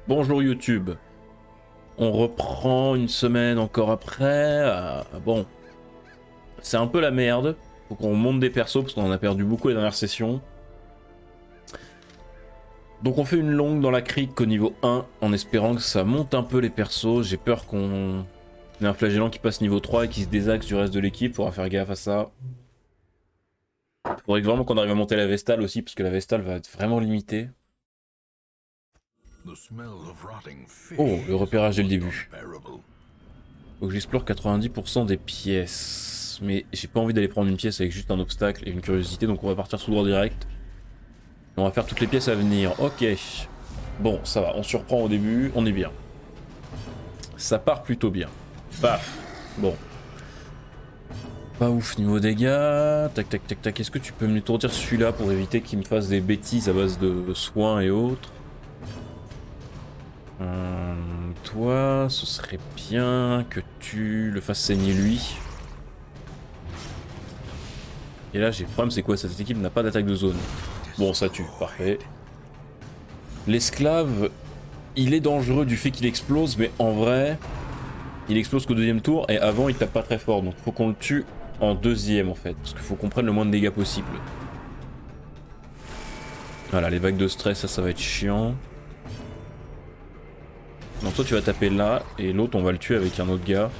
Bonjour YouTube. On reprend une semaine encore après. Bon, c'est un peu la merde. Faut qu'on monte des persos parce qu'on en a perdu beaucoup les dernières sessions. Donc on fait une longue dans la crique au niveau 1 en espérant que ça monte un peu les persos. J'ai peur qu'on ait un flagellant qui passe niveau 3 et qui se désaxe du reste de l'équipe. Faudra faire gaffe à ça. Faudrait vraiment qu'on arrive à monter la Vestale aussi parce que la Vestale va être vraiment limitée. Oh, le repérage dès le début. Faut que j'explore 90% des pièces. Mais j'ai pas envie d'aller prendre une pièce avec juste un obstacle et une curiosité, donc on va partir tout droit direct. Et on va faire toutes les pièces à venir. Ok. Bon, ça va, on surprend au début, on est bien. Ça part plutôt bien. Paf. Bon. Pas ouf niveau dégâts. Tac tac tac tac. Est-ce que tu peux me tourner celui-là pour éviter qu'il me fasse des bêtises à base de soins et autres? Toi, ce serait bien que tu le fasses saigner lui. Et là, j'ai le problème, c'est quoi? Cette équipe n'a pas d'attaque de zone. Bon, ça tue, parfait. L'esclave, il est dangereux du fait qu'il explose, mais en vrai, il explose qu'au deuxième tour, et avant, il tape pas très fort. Donc, faut qu'on le tue en deuxième, en fait. Parce qu'il faut qu'on prenne le moins de dégâts possible. Voilà, les vagues de stress, ça va être chiant. Donc, toi, tu vas taper là, et l'autre, on va le tuer avec un autre gars.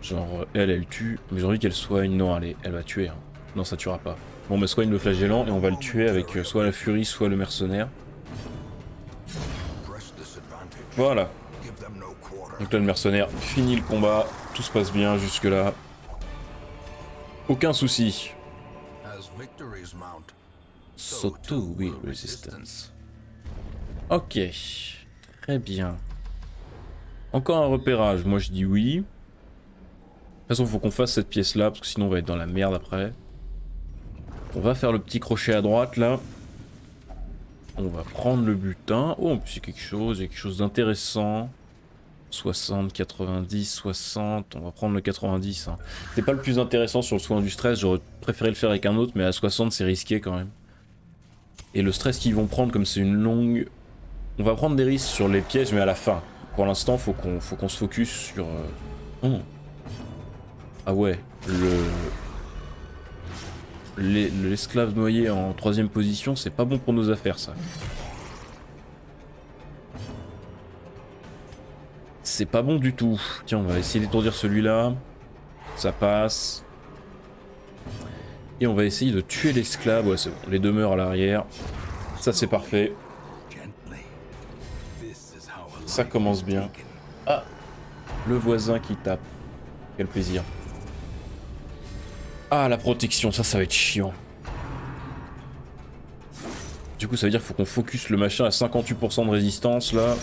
Genre, elle tue, mais j'ai envie qu'elle soigne. Non, allez, elle va tuer. Hein. Non, ça tuera pas. Bon, mais soigne le flagellant, et on va le tuer avec soit la furie, soit le mercenaire. Voilà. Donc là, le mercenaire finit le combat. Tout se passe bien jusque là. Aucun souci. Soto Will Resistance. Ok. Très bien. Encore un repérage. Moi, je dis oui. De toute façon, il faut qu'on fasse cette pièce-là, parce que sinon, on va être dans la merde après. On va faire le petit crochet à droite, là. On va prendre le butin. Oh, en plus, il y a quelque chose d'intéressant. 60, 90, 60, on va prendre le 90. Hein. C'est pas le plus intéressant sur le soin du stress, j'aurais préféré le faire avec un autre, mais à 60 c'est risqué quand même. Et le stress qu'ils vont prendre, comme c'est une longue... On va prendre des risques sur les pièges, mais à la fin. Pour l'instant, faut qu'on se focus sur... Oh. Ah ouais, l'esclave noyé en 3ème position, c'est pas bon pour nos affaires ça. C'est pas bon du tout. Tiens, on va essayer d'étourdir celui-là. Ça passe. Et on va essayer de tuer l'esclave. Ouais, c'est bon. Les deux meurent à l'arrière. Ça, c'est parfait. Ça commence bien. Ah, le voisin qui tape. Quel plaisir. Ah, la protection. Ça va être chiant. Du coup, ça veut dire qu'il faut qu'on focus le machin à 58% de résistance, là.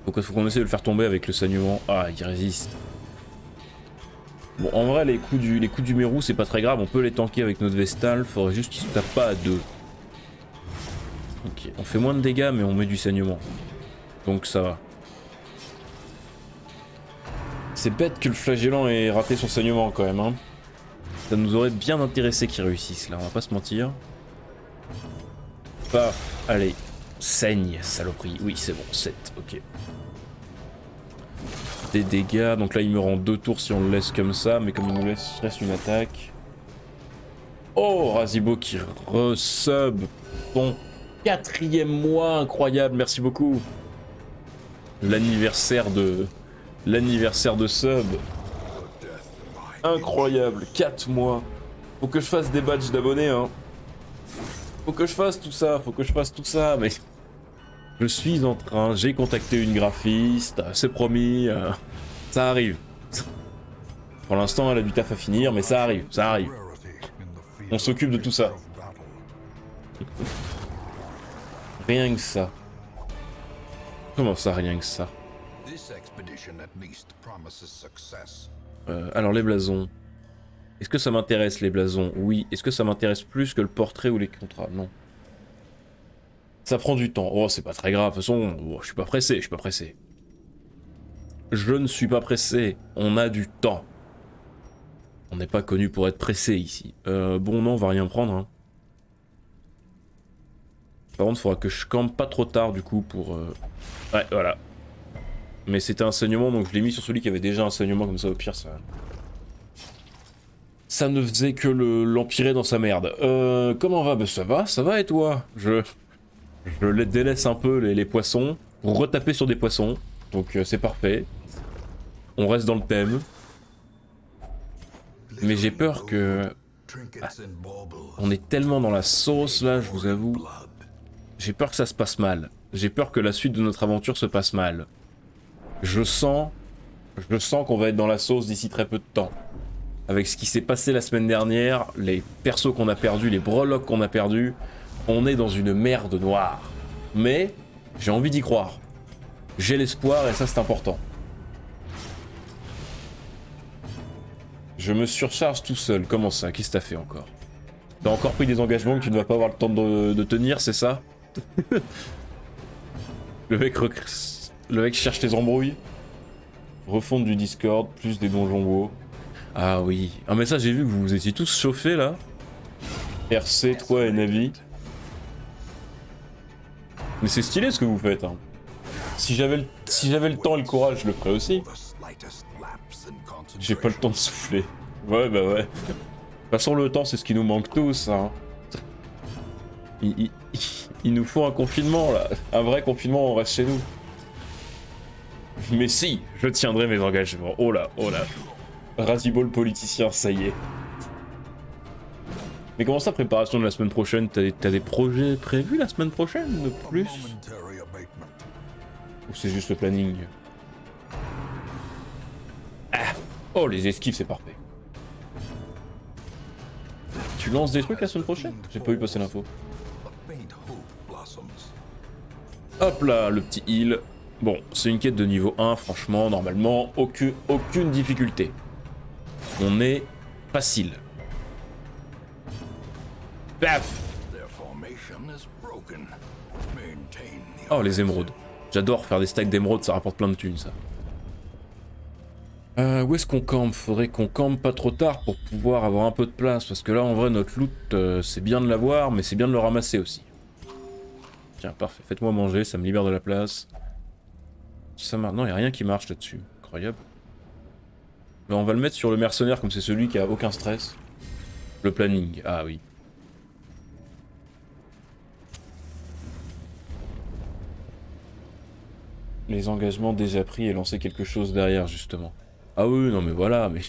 Donc il faut qu'on essaie de le faire tomber avec le saignement. Ah, il résiste. Bon, en vrai, les coups du mérou, c'est pas très grave. On peut les tanker avec notre Vestale. Faudrait juste qu'ils se tapent pas à deux. Ok, on fait moins de dégâts, mais on met du saignement. Donc ça va. C'est bête que le flagellant ait raté son saignement quand même. Hein. Ça nous aurait bien intéressé qu'il réussisse là, on va pas se mentir. Paf, allez. Saigne, saloperie. Oui, c'est bon, 7, ok. Des dégâts, donc là il meurt en 2 tours si on le laisse comme ça, mais comme il nous reste une attaque. Oh, Razibo qui resub ton 4e mois, incroyable, merci beaucoup. L'anniversaire de sub. Incroyable, 4 mois. Faut que je fasse des badges d'abonnés, hein. Faut que je fasse tout ça, mais... Je suis en train, j'ai contacté une graphiste, c'est promis, ça arrive. Pour l'instant, elle a du taf à finir, mais ça arrive. On s'occupe de tout ça. Rien que ça. Comment ça, rien que ça? Alors les blasons. Est-ce que ça m'intéresse les blasons? Oui. Est-ce que ça m'intéresse plus que le portrait ou les contrats? Non. Ça prend du temps. Oh, c'est pas très grave. De toute façon, oh, je suis pas pressé. Je ne suis pas pressé. On a du temps. On n'est pas connu pour être pressé ici. Bon, non, on va rien prendre. Hein. Par contre, il faudra que je campe pas trop tard du coup pour... Ouais, voilà. Mais c'était un saignement, donc je l'ai mis sur celui qui avait déjà un saignement, comme ça au pire ça... Ça ne faisait que l'empirer dans sa merde. Comment va? Bah ça va et toi? Je les délaisse un peu les poissons, pour retaper sur des poissons. Donc c'est parfait. On reste dans le thème. Mais j'ai peur que... Ah, on est tellement dans la sauce là, je vous avoue. J'ai peur que ça se passe mal. J'ai peur que la suite de notre aventure se passe mal. Je sens qu'on va être dans la sauce d'ici très peu de temps. Avec ce qui s'est passé la semaine dernière, les persos qu'on a perdus, les breloques qu'on a perdus, on est dans une merde noire. Mais j'ai envie d'y croire. J'ai l'espoir et ça c'est important. Je me surcharge tout seul, comment ça? Qu'est-ce que t'as fait encore? T'as encore pris des engagements que tu ne vas pas avoir le temps de tenir, c'est ça? Le mec cherche tes embrouilles. Refonte du Discord, plus des donjons WoW. Ah oui. Ah mais ça j'ai vu que vous étiez tous chauffés là. RC, toi et Navi. Mais c'est stylé ce que vous faites hein. Si j'avais le temps et le courage, je le ferais aussi. J'ai pas le temps de souffler. Ouais bah ouais. De toute façon le temps c'est ce qui nous manque tous hein. Il nous faut un confinement là. Un vrai confinement, on reste chez nous. Mais si, je tiendrai mes engagements. Oh là, oh là. Raziball politicien, ça y est. Mais comment ça, préparation de la semaine prochaine? T'as des projets prévus la semaine prochaine de plus? Ou c'est juste le planning? Ah. Oh, les esquives, c'est parfait. Tu lances des trucs la semaine prochaine? J'ai pas eu passer l'info. Hop là, le petit heal. Bon, c'est une quête de niveau 1, franchement, normalement, aucune difficulté. On est facile. Paf! Oh, les émeraudes. J'adore faire des stacks d'émeraudes, ça rapporte plein de thunes, ça. Où est-ce qu'on campe? Faudrait qu'on campe pas trop tard pour pouvoir avoir un peu de place, parce que là, en vrai, notre loot, c'est bien de l'avoir, mais c'est bien de le ramasser aussi. Tiens, parfait. Faites-moi manger, ça me libère de la place. Ça marche. Non, y a rien qui marche là-dessus. Incroyable. Mais on va le mettre sur le mercenaire, comme c'est celui qui a aucun stress. Le planning. Ah oui. Les engagements déjà pris et lancer quelque chose derrière, justement. Ah oui, non mais voilà, mais...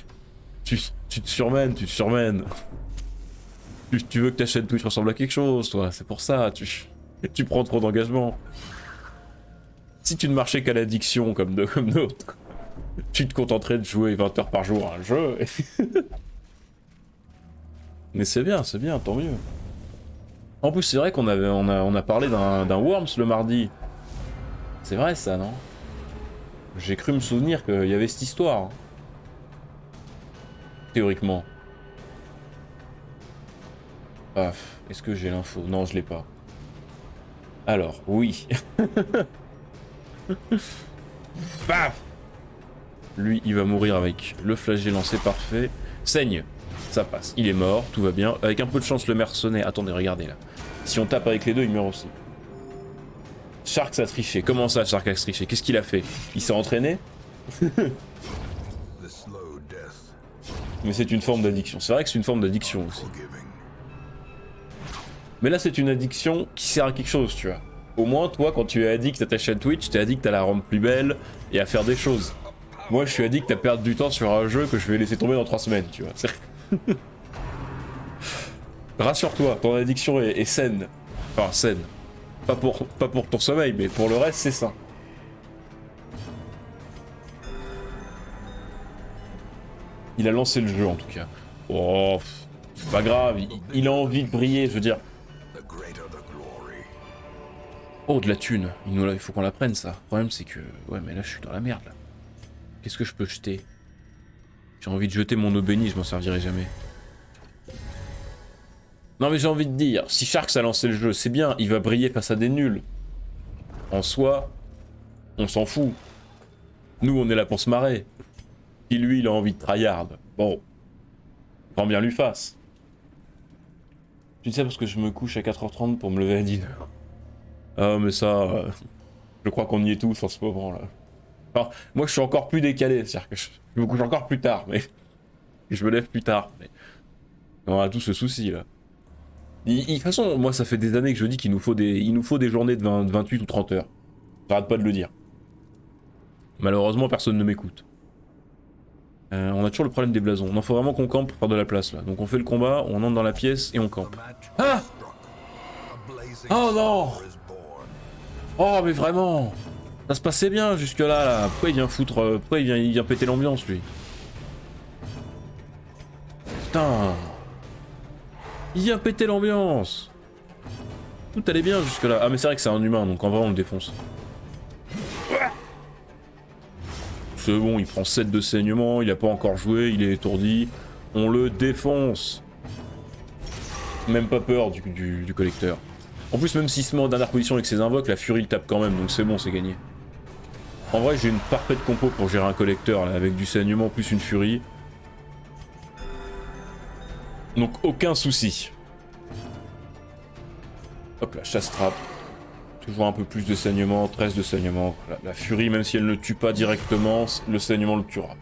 Tu te surmènes, tu te surmènes. Tu veux que ta chaîne Twitch ressemble à quelque chose, toi. C'est pour ça, tu prends trop d'engagements. Si tu ne marchais qu'à l'addiction comme d'autres, tu te contenterais de jouer 20 heures par jour à un jeu. Mais c'est bien, tant mieux. En plus, c'est vrai qu'on a parlé d'un Worms le mardi. C'est vrai ça, non? J'ai cru me souvenir qu'il y avait cette histoire. Théoriquement. Paf, est-ce que j'ai l'info? Non, je l'ai pas. Alors, oui. Paf! Lui, il va mourir avec le flagelle lancé, parfait. Saigne, ça passe. Il est mort, tout va bien. Avec un peu de chance, le mercenaire... Attendez, regardez là. Si on tape avec les deux, il meurt aussi. Sharks a triché. Comment ça, Sharks a triché? Qu'est-ce qu'il a fait? Il s'est entraîné? Mais c'est une forme d'addiction. C'est vrai que c'est une forme d'addiction aussi. Mais là, c'est une addiction qui sert à quelque chose, tu vois. Au moins, toi, quand tu es addict à ta chaîne Twitch, t'es addict à la rendre plus belle et à faire des choses. Moi, je suis addict à perdre du temps sur un jeu que je vais laisser tomber dans 3 semaines, tu vois. Rassure-toi, ton addiction est saine. Enfin, saine. Pas pour ton sommeil, mais pour le reste, c'est ça. Il a lancé le jeu, en tout cas. Oh, c'est pas grave, il a envie de briller, je veux dire. Oh, de la thune. Il faut qu'on la prenne, ça. Le problème, c'est que... Ouais, mais là, je suis dans la merde, là. Qu'est-ce que je peux jeter? J'ai envie de jeter mon eau bénie, je m'en servirai jamais. Non, mais j'ai envie de dire, si Sharks a lancé le jeu, c'est bien, il va briller face à des nuls. En soi, on s'en fout. Nous, on est là pour se marrer. Si lui, il a envie de tryhard, bon, grand bien lui fasse. Tu dis ça parce que je me couche à 4h30 pour me lever à 10h. Ah mais ça, je crois qu'on y est tous en ce moment là. Enfin, moi je suis encore plus décalé, c'est-à-dire que je me couche encore plus tard, mais je me lève plus tard. Mais on a tous ce souci là. De toute façon, moi ça fait des années que je dis il nous faut des journées de 28 ou 30 heures. J'arrête pas de le dire. Malheureusement personne ne m'écoute. On a toujours le problème des blasons. Non, faut vraiment qu'on campe pour faire de la place là. Donc on fait le combat, on entre dans la pièce et on campe. Ah! Oh non! Oh mais vraiment! Ça se passait bien jusque là. Pourquoi il vient foutre. Pourquoi il vient péter l'ambiance lui? Putain! Il vient péter l'ambiance! Tout allait bien jusque là. Ah mais c'est vrai que c'est un humain donc en vrai on le défonce. C'est bon, il prend 7 de saignement, il a pas encore joué, il est étourdi. On le défonce. Même pas peur du collecteur. En plus, même s'il se met en dernière position avec ses invoques, la furie il tape quand même, donc c'est bon, c'est gagné. En vrai, j'ai une parfaite compo pour gérer un collecteur, là, avec du saignement plus une furie. Donc aucun souci. Hop là, chasse-trappe. Toujours un peu plus de saignement, 13 de saignement. La furie, même si elle ne tue pas directement, le saignement le tuera.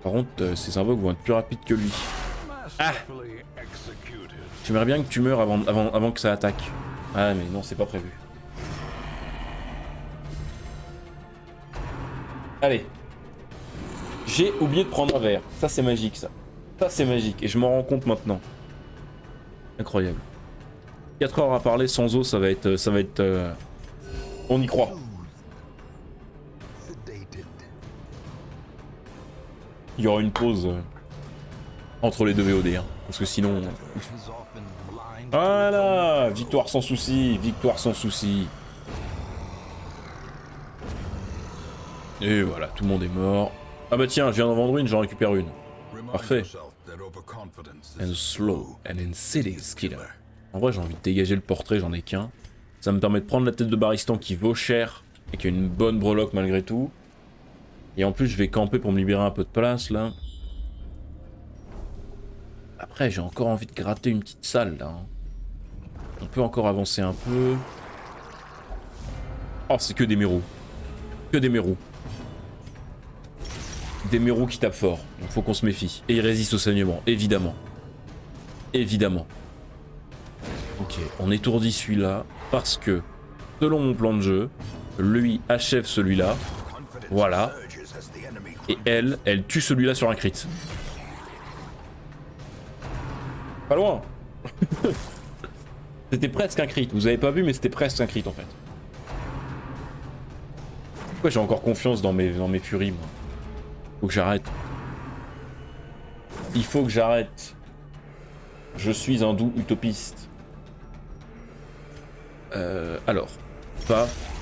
Par contre, ses invoques vont être plus rapides que lui. Ah! J'aimerais bien que tu meurs avant que ça attaque. Ah mais non, c'est pas prévu. Allez. J'ai oublié de prendre un verre. Ça c'est magique ça. Ça c'est magique et je m'en rends compte maintenant. Incroyable. 4 heures à parler sans eau, ça va être... On y croit. Il y aura une pause entre les deux VOD, hein, parce que sinon... Voilà, victoire sans souci, victoire sans souci. Et voilà, tout le monde est mort. Ah bah tiens, je viens d'en vendre une, j'en récupère une. Parfait. And slow and insidious killer. En vrai, j'ai envie de dégager le portrait, j'en ai qu'un. Ça me permet de prendre la tête de Baristan qui vaut cher et qui a une bonne breloque malgré tout. Et en plus, je vais camper pour me libérer un peu de place là. Après, j'ai encore envie de gratter une petite salle là. Hein. On peut encore avancer un peu. Oh, c'est que des mérous. Que des mérous. Des mérous qui tapent fort. Donc faut qu'on se méfie. Et ils résistent au saignement, évidemment. Évidemment. Ok, on étourdit celui-là parce que, selon mon plan de jeu, lui achève celui-là. Voilà. Et elle tue celui-là sur un crit. Pas loin. C'était presque un crit. Vous avez pas vu, mais c'était presque un crit en fait. Pourquoi j'ai encore confiance dans mes furies, moi? Faut que j'arrête. Il faut que j'arrête. Je suis un doux utopiste. Alors,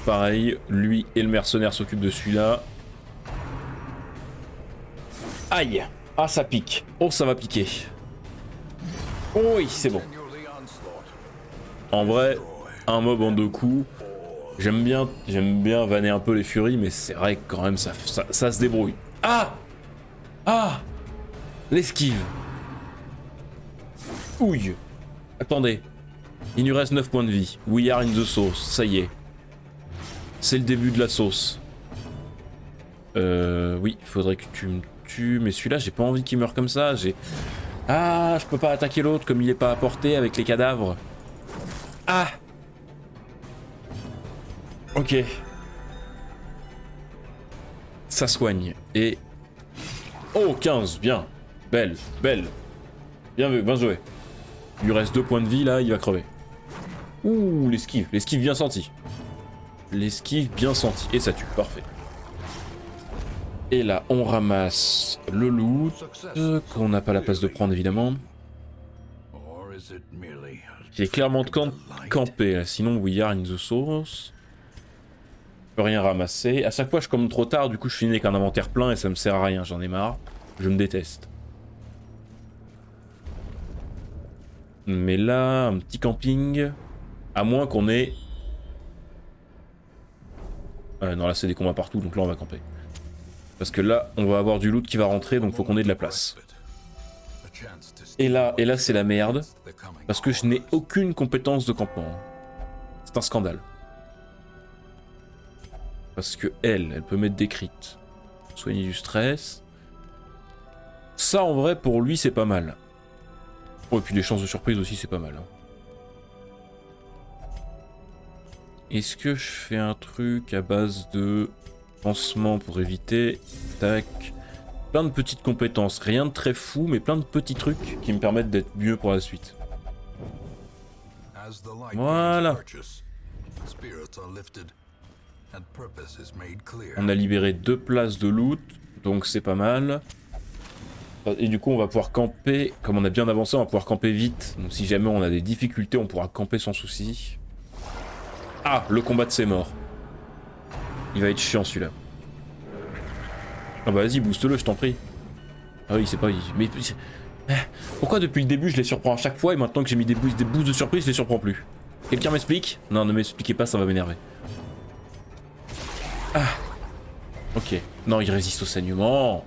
pareil, lui et le mercenaire s'occupent de celui-là. Aïe! Ah, ça pique. Oh, ça va piquer. Oh oui, c'est bon. En vrai, un mob en 2 coups. J'aime bien vanner un peu les furies, mais c'est vrai que quand même ça se débrouille. Ah! Ah! L'esquive. Ouille. Attendez. Il nous reste 9 points de vie. We are in the sauce. Ça y est. C'est le début de la sauce. Oui, il faudrait que tu me tues. Mais celui-là, j'ai pas envie qu'il meure comme ça. Ah, je peux pas attaquer l'autre comme il est pas à portée avec les cadavres. Ah! Ok. Ça soigne. Et... Oh, 15, bien. Belle, belle. Bien vu, bien joué. Il lui reste 2 points de vie, là, il va crever. Ouh, l'esquive bien senti. L'esquive bien senti. Et ça tue, parfait. Et là, on ramasse le loot, qu'on n'a pas la place de prendre, évidemment. Il est clairement de camper, là. Sinon, we are in the source. Je peux rien ramasser. À chaque fois, je commande trop tard, du coup, je finis avec un inventaire plein et ça me sert à rien, j'en ai marre. Je me déteste. Mais là, un petit camping. À moins qu'on ait... non, là, c'est des combats partout, donc là, on va camper. Parce que là, on va avoir du loot qui va rentrer, donc faut qu'on ait de la place. Et là c'est la merde. Parce que je n'ai aucune compétence de campement. C'est un scandale. Parce que elle peut mettre des crits. Soigner du stress. Ça, en vrai, pour lui, c'est pas mal. Oh, et puis les chances de surprise aussi, c'est pas mal. Hein. Est-ce que je fais un truc à base de pansement pour éviter? Tac. Plein de petites compétences. Rien de très fou, mais plein de petits trucs qui me permettent d'être mieux pour la suite. Voilà. On a libéré 2 places de loot, donc c'est pas mal. Et du coup on va pouvoir camper, comme on a bien avancé on va pouvoir camper vite. Donc si jamais on a des difficultés on pourra camper sans souci. Ah, le combat de ses morts. Il va être chiant celui-là. Ah bah vas-y booste-le je t'en prie. Ah oui c'est pas... Mais... Pourquoi depuis le début je les surprends à chaque fois et maintenant que j'ai mis des boosts de surprise je les surprends plus? Quelqu'un m'explique? Non ne m'expliquez pas ça va m'énerver. Ah. Ok. Non il résiste au saignement.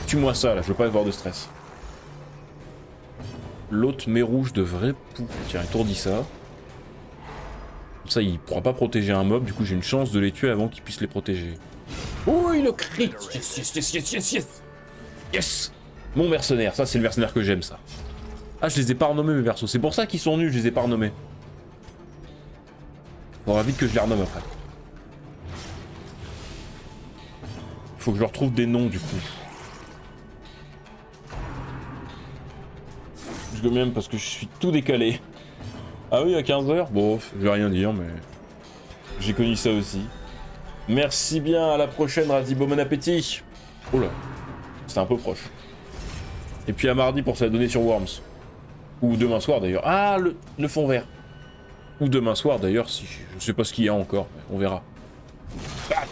Tue-moi ça là, je veux pas avoir de stress. L'autre mets rouge devrait... Tiens, étourdis ça. Comme ça, il pourra pas protéger un mob, du coup j'ai une chance de les tuer avant qu'ils puissent les protéger. Oh, il le crit. Yes, yes, yes, yes, yes, yes. Yes. Mon mercenaire, ça c'est le mercenaire que j'aime, ça. Ah, je les ai pas renommés mes persos, c'est pour ça qu'ils sont nuls, je les ai pas renommés. Faudra vite que je les renomme après. Faut que je leur trouve des noms, du coup. Je le même parce que je suis tout décalé. Ah oui, à 15h? Bon, je vais rien dire, mais... J'ai connu ça aussi. Merci bien, à la prochaine, Razibo, bon appétit. Oh là, c'était un peu proche. Et puis à mardi pour se la donner sur Worms. Ou demain soir d'ailleurs. Ah, le fond vert. Ou demain soir d'ailleurs, si je sais pas ce qu'il y a encore, mais on verra. Ah.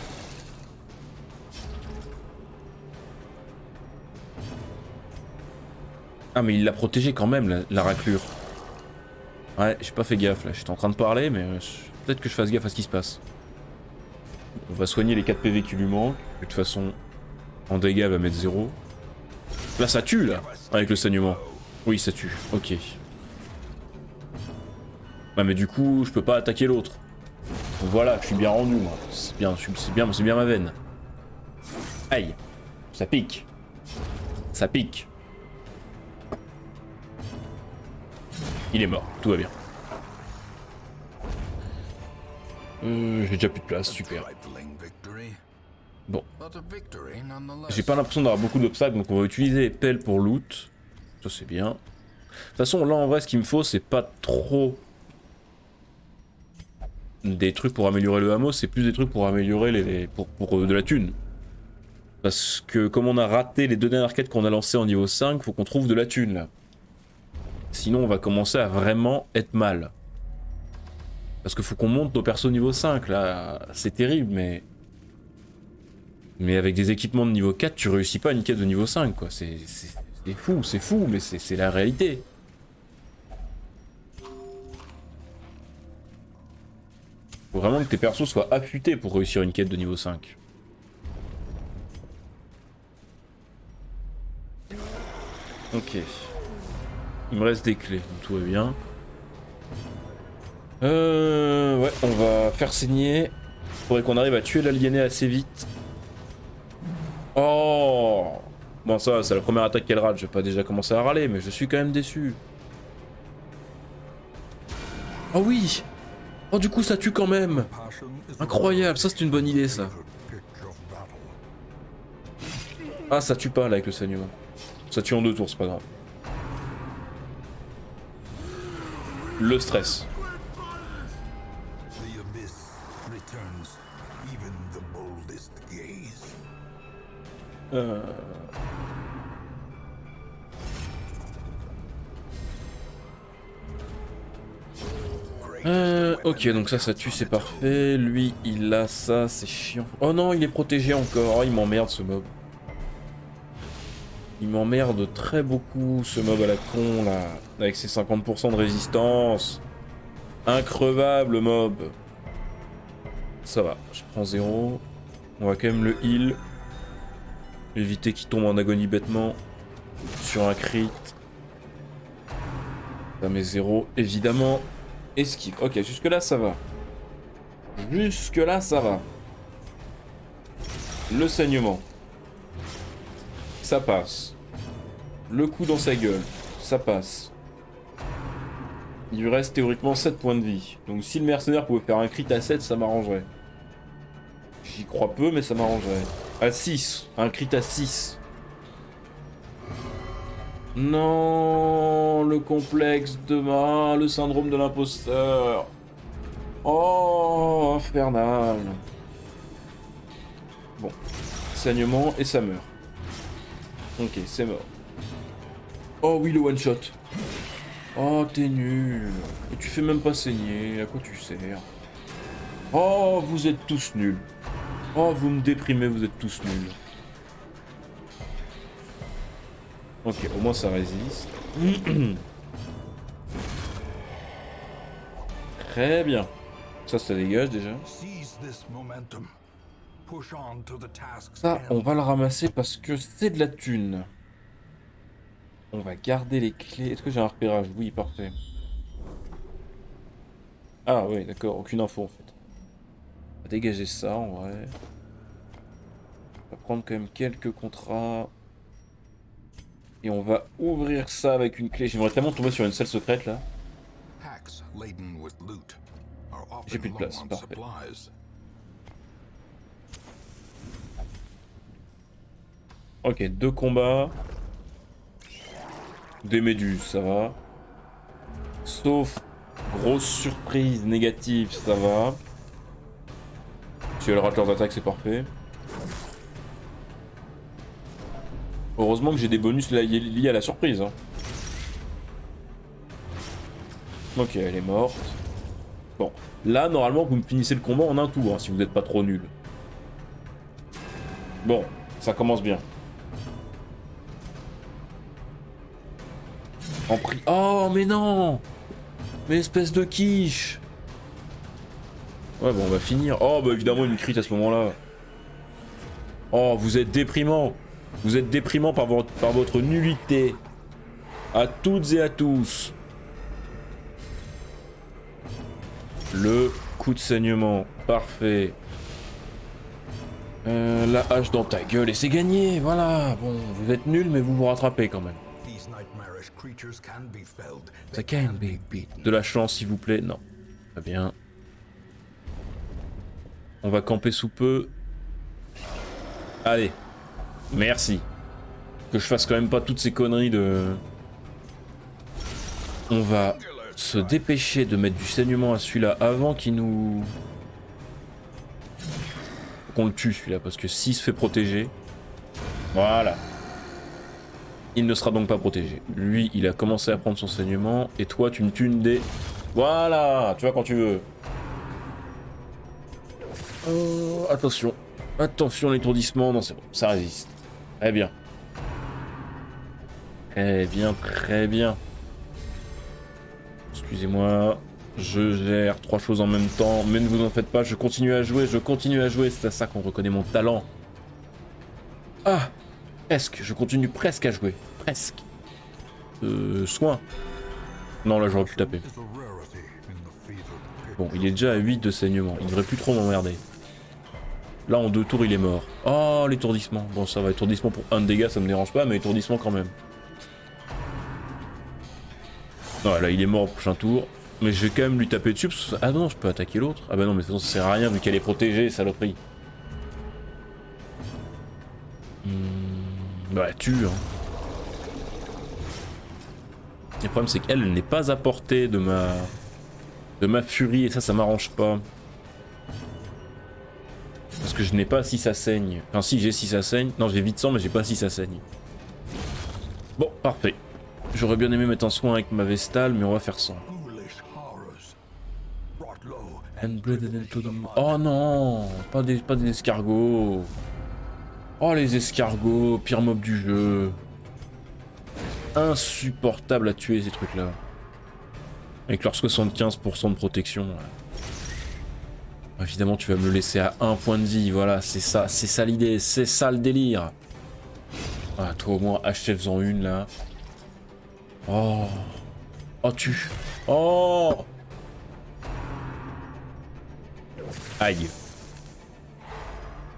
Ah mais il l'a protégé quand même, la raclure. Ouais, j'ai pas fait gaffe là, j'étais en train de parler, mais peut-être que je fasse gaffe à ce qui se passe. On va soigner les 4 PV qui lui manquent. De toute façon, en dégâts, elle va mettre 0. Là, ça tue, là, avec le saignement. Oui, ça tue, ok. Bah, mais du coup, je peux pas attaquer l'autre. Voilà, je suis bien rendu, moi. C'est bien ma veine. Aïe, ça pique. Ça pique. Il est mort, tout va bien. J'ai déjà plus de place, super. Bon. J'ai pas l'impression d'avoir beaucoup d'obstacles, donc on va utiliser pelle pour loot. Ça c'est bien. De toute façon, là en vrai, ce qu'il me faut, c'est pas trop des trucs pour améliorer le hameau, c'est plus des trucs pour améliorer pour de la thune. Parce que comme on a raté les 2 dernières quêtes qu'on a lancées en niveau 5, faut qu'on trouve de la thune là. Sinon on va commencer à vraiment être mal. Parce qu'il faut qu'on monte nos persos niveau 5 là, c'est terrible mais... Mais avec des équipements de niveau 4, tu réussis pas à une quête de niveau 5 quoi, c'est fou, mais c'est la réalité. Faut vraiment que tes persos soient affûtés pour réussir une quête de niveau 5. Ok. Il me reste des clés, donc tout va bien. Ouais, on va faire saigner. Faudrait qu'on arrive à tuer l'aliéné assez vite. Oh! Bon ça, c'est la première attaque qu'elle rate, je vais pas déjà commencer à râler, mais je suis quand même déçu. Oh oui! Oh du coup ça tue quand même! Incroyable, ça c'est une bonne idée ça. Ah ça tue pas là avec le saignement. Ça tue en 2 tours, c'est pas grave. Le stress. Ok, donc ça tue, c'est parfait. Lui, il a ça, c'est chiant. Oh non, il est protégé encore. Oh, il m'emmerde ce mob. Il m'emmerde très beaucoup ce mob à la con là. Avec ses 50% de résistance. Increvable mob. Ça va, je prends 0. On va quand même le heal. Éviter qu'il tombe en agonie bêtement. Sur un crit. Ça met 0, évidemment. Esquive. Ok, jusque là ça va. Jusque là ça va. Le saignement. Ça passe. Le coup dans sa gueule. Ça passe. Il lui reste théoriquement 7 points de vie. Donc si le mercenaire pouvait faire un crit à 7, ça m'arrangerait. J'y crois peu, mais ça m'arrangerait. À 6. Un crit à 6. Non, le complexe de main, le syndrome de l'imposteur. Oh, infernal. Bon, saignement et ça meurt. Ok, c'est mort. Oh oui, le one shot. Oh, t'es nul. Et tu fais même pas saigner, à quoi tu sers? Oh, vous êtes tous nuls. Oh, vous me déprimez, vous êtes tous nuls. Ok, au moins ça résiste. Très bien. Ça dégage déjà. Ça, on va le ramasser parce que c'est de la thune. On va garder les clés. Est-ce que j'ai un repérage? Oui, parfait. Ah oui, d'accord, aucune info en fait. On va dégager ça en vrai. On va prendre quand même quelques contrats. Et on va ouvrir ça avec une clé. J'aimerais tellement tomber sur une salle secrète là. J'ai plus de place, parfait. Ok, 2 combats. Des méduses, ça va. Sauf grosse surprise négative, ça va. Si elle rate leurs attaques, c'est parfait. Heureusement que j'ai des bonus liés à la surprise. Hein. Ok, elle est morte. Bon, là, normalement, vous me finissez le combat en un tour, hein, si vous n'êtes pas trop nul. Bon, ça commence bien. En prix. Oh, mais non! Mais espèce de quiche! Ouais, bon, on va finir. Oh, bah évidemment, une crit à ce moment-là. Oh, vous êtes déprimant. Vous êtes déprimant par votre nullité. À toutes et à tous. Le coup de saignement. Parfait. La hache dans ta gueule et c'est gagné. Voilà. Bon, vous êtes nuls, mais vous vous rattrapez quand même. Ça can be beat. De la chance, s'il vous plaît. Non. Très bien. On va camper sous peu. Allez. Merci. Que je fasse quand même pas toutes ces conneries de... On va se dépêcher de mettre du saignement à celui-là avant qu'il nous... Qu'on le tue celui-là, parce que s'il se fait protéger... Voilà. Il ne sera donc pas protégé. Lui, il a commencé à prendre son saignement, et toi, tu me tues une des... Voilà. Tu vois quand tu veux. Attention. Attention, l'étourdissement. Non, c'est bon. Ça résiste. Très bien. Très bien, très bien. Excusez-moi, je gère 3 choses en même temps, mais ne vous en faites pas, je continue à jouer, c'est à ça qu'on reconnaît mon talent. Ah, presque, je continue presque à jouer, presque. Soin. Non, là j'aurais pu taper. Bon, il est déjà à 8 de saignement, il devrait plus trop m'emmerder. Là, en 2 tours, il est mort. Oh, l'étourdissement. Bon, ça va, étourdissement pour 1 de dégâts, ça me dérange pas, mais étourdissement quand même. Ouais, là, il est mort au prochain tour. Mais je vais quand même lui taper dessus parce que... Ah non, je peux attaquer l'autre. Ah bah non, mais de toute façon, ça sert à rien vu qu'elle est protégée, saloperie. Bah, tue, hein. Le problème, c'est qu'elle n'est pas à portée de ma furie, et ça m'arrange pas. Parce que je n'ai pas si ça saigne. Enfin, si, j'ai si ça saigne. Non, j'ai vite sang, mais j'ai pas si ça saigne. Bon, parfait. J'aurais bien aimé mettre un soin avec ma Vestale, mais on va faire sans. Oh non, pas des escargots. Oh les escargots, pire mob du jeu. Insupportable à tuer ces trucs là. Avec leurs 75% de protection. Évidemment tu vas me le laisser à 1 point de vie, voilà, c'est ça l'idée, c'est ça le délire. Ah, toi au moins achève-en une là. Oh. Oh tu. Oh. Aïe.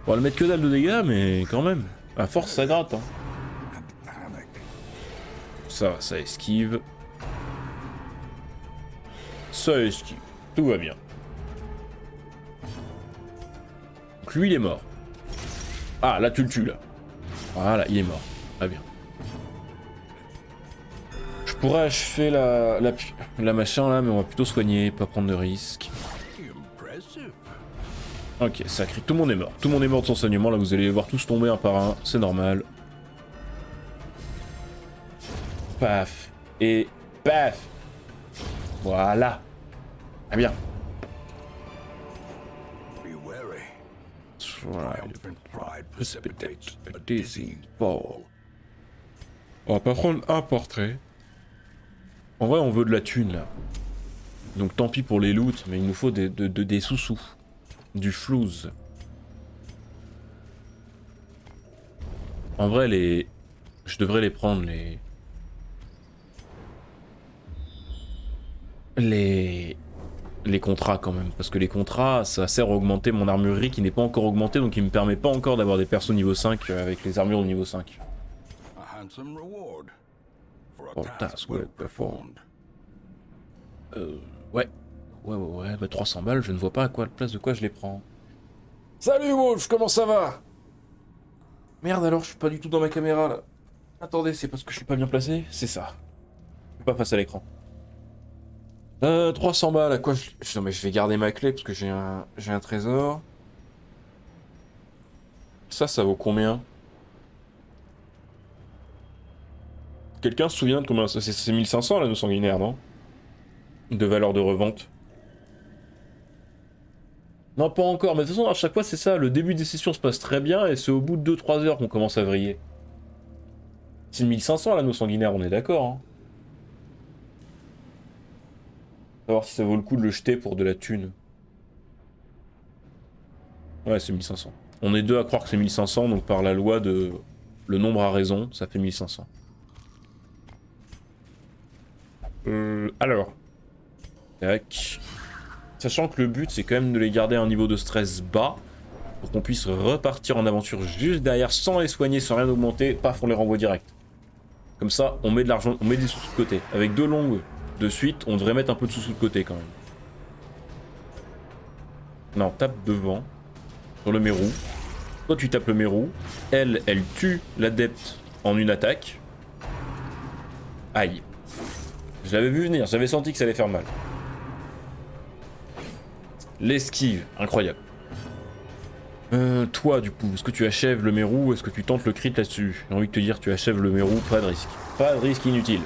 On va le mettre que dalle de dégâts, mais quand même. À force, ça gratte. Hein. Ça esquive. Ça esquive. Tout va bien. Donc lui, il est mort. Ah, là, tu le tues, là. Voilà, il est mort. Très bien. Je pourrais achever la machin, là, mais on va plutôt soigner, pas prendre de risques. Ok, sacré. Tout le monde est mort. Tout le monde est mort de son saignement. Là, vous allez les voir tous tomber un par un. C'est normal. Paf. Et paf. Voilà. Ah bien. On va pas prendre un portrait. En vrai, on veut de la thune, là. Donc tant pis pour les loots, mais il nous faut des sous-sous. Du flouze. En vrai, je devrais les prendre, les contrats quand même. Parce que les contrats, ça sert à augmenter mon armurerie qui n'est pas encore augmentée, donc il me permet pas encore d'avoir des persos niveau 5 avec les armures au niveau 5. Oh, task well performed. Ouais. Ouais, bah 300 balles, je ne vois pas à quoi place de quoi je les prends. Salut Wolf, comment ça va? Merde alors, je suis pas du tout dans ma caméra là. Attendez, c'est parce que je suis pas bien placé? C'est ça. Je suis pas face à l'écran. 300 balles, à quoi non mais je vais garder ma clé parce que j'ai un trésor. Ça vaut combien? Quelqu'un se souvient de combien c'est 1500 l'anneau sanguinaire, non? De valeur de revente. Non, pas encore, mais de toute façon, à chaque fois, c'est ça. Le début des sessions se passe très bien et c'est au bout de 2-3 heures qu'on commence à vriller. C'est 1500 l'anneau sanguinaire, on est d'accord. Hein. Savoir si ça vaut le coup de le jeter pour de la thune. Ouais, c'est 1500. On est deux à croire que c'est 1500, donc par la loi de le nombre a raison, ça fait 1500. Alors. Tac. Sachant que le but, c'est quand même de les garder à un niveau de stress bas, pour qu'on puisse repartir en aventure juste derrière, sans les soigner, sans rien augmenter, paf, on les renvoie direct. Comme ça, on met de l'argent, on met des sous de côté. Avec 2 longues de suite, on devrait mettre un peu de sous de côté quand même. Non, tape devant, sur le mérou. Toi, tu tapes le mérou. Elle tue l'adepte en une attaque. Aïe. Je l'avais vu venir, j'avais senti que ça allait faire mal. L'esquive, incroyable. Toi, du coup, est-ce que tu achèves le mérou ou est-ce que tu tentes le crit là-dessus? J'ai envie de te dire, tu achèves le mérou, pas de risque. Pas de risque inutile.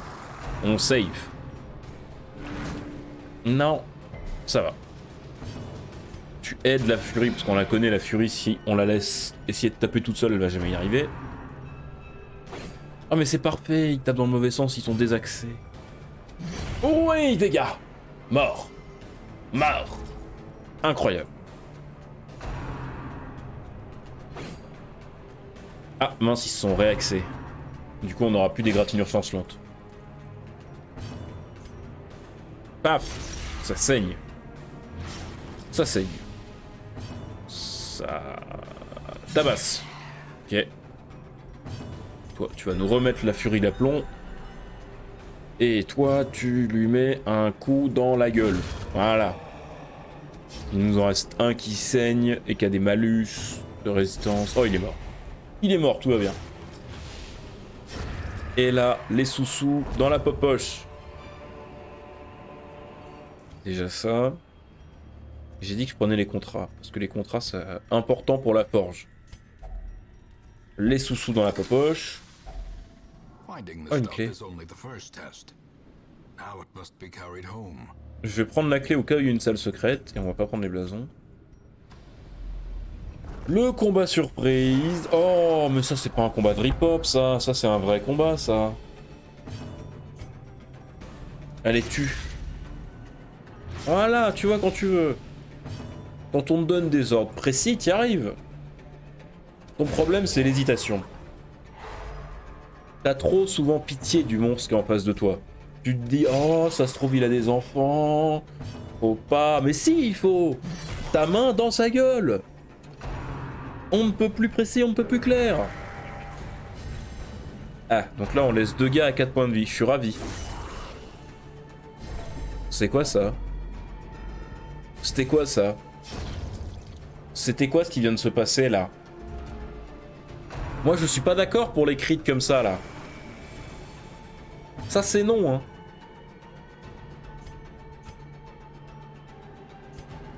On save. Non, ça va. Tu aides la furie, parce qu'on la connaît, la furie, si on la laisse essayer de taper toute seule, elle va jamais y arriver. Oh mais c'est parfait, ils tapent dans le mauvais sens, ils sont désaxés. Oh oui, dégâts. Mort. Mort. Incroyable. Ah mince, ils se sont réaxés. Du coup, on n'aura plus d'égratignures chancelantes. Paf. Ça saigne. Ça saigne. Ça... tabasse. Ok. Toi, tu vas nous remettre la furie d'aplomb. Et toi, tu lui mets un coup dans la gueule. Voilà. Il nous en reste un qui saigne et qui a des malus de résistance. Oh, il est mort. Il est mort, tout va bien. Et là, les sous-sous dans la popoche. Déjà ça. J'ai dit que je prenais les contrats. Parce que les contrats, c'est important pour la forge. Les sous-sous dans la popoche. Oh, une clé. Je vais prendre la clé au cas où il y a une salle secrète. Et on va pas prendre les blasons. Le combat surprise. Oh, mais ça, c'est pas un combat de rip-hop, ça. Ça, c'est un vrai combat, ça. Allez, tue. Voilà, tu vois quand tu veux. Quand on te donne des ordres précis, t'y arrives. Ton problème, c'est l'hésitation. T'as trop souvent pitié du monstre qui est en face de toi. Tu te dis, oh, ça se trouve, il a des enfants. Faut pas. Mais si, il faut. ta main dans sa gueule. On ne peut plus précis, on ne peut plus clair. Ah, donc là on laisse 2 gars à 4 points de vie, je suis ravi. C'est quoi ça? C'était quoi ça? C'était quoi ce qui vient de se passer là? Moi je suis pas d'accord pour les crits comme ça là. Ça c'est non hein.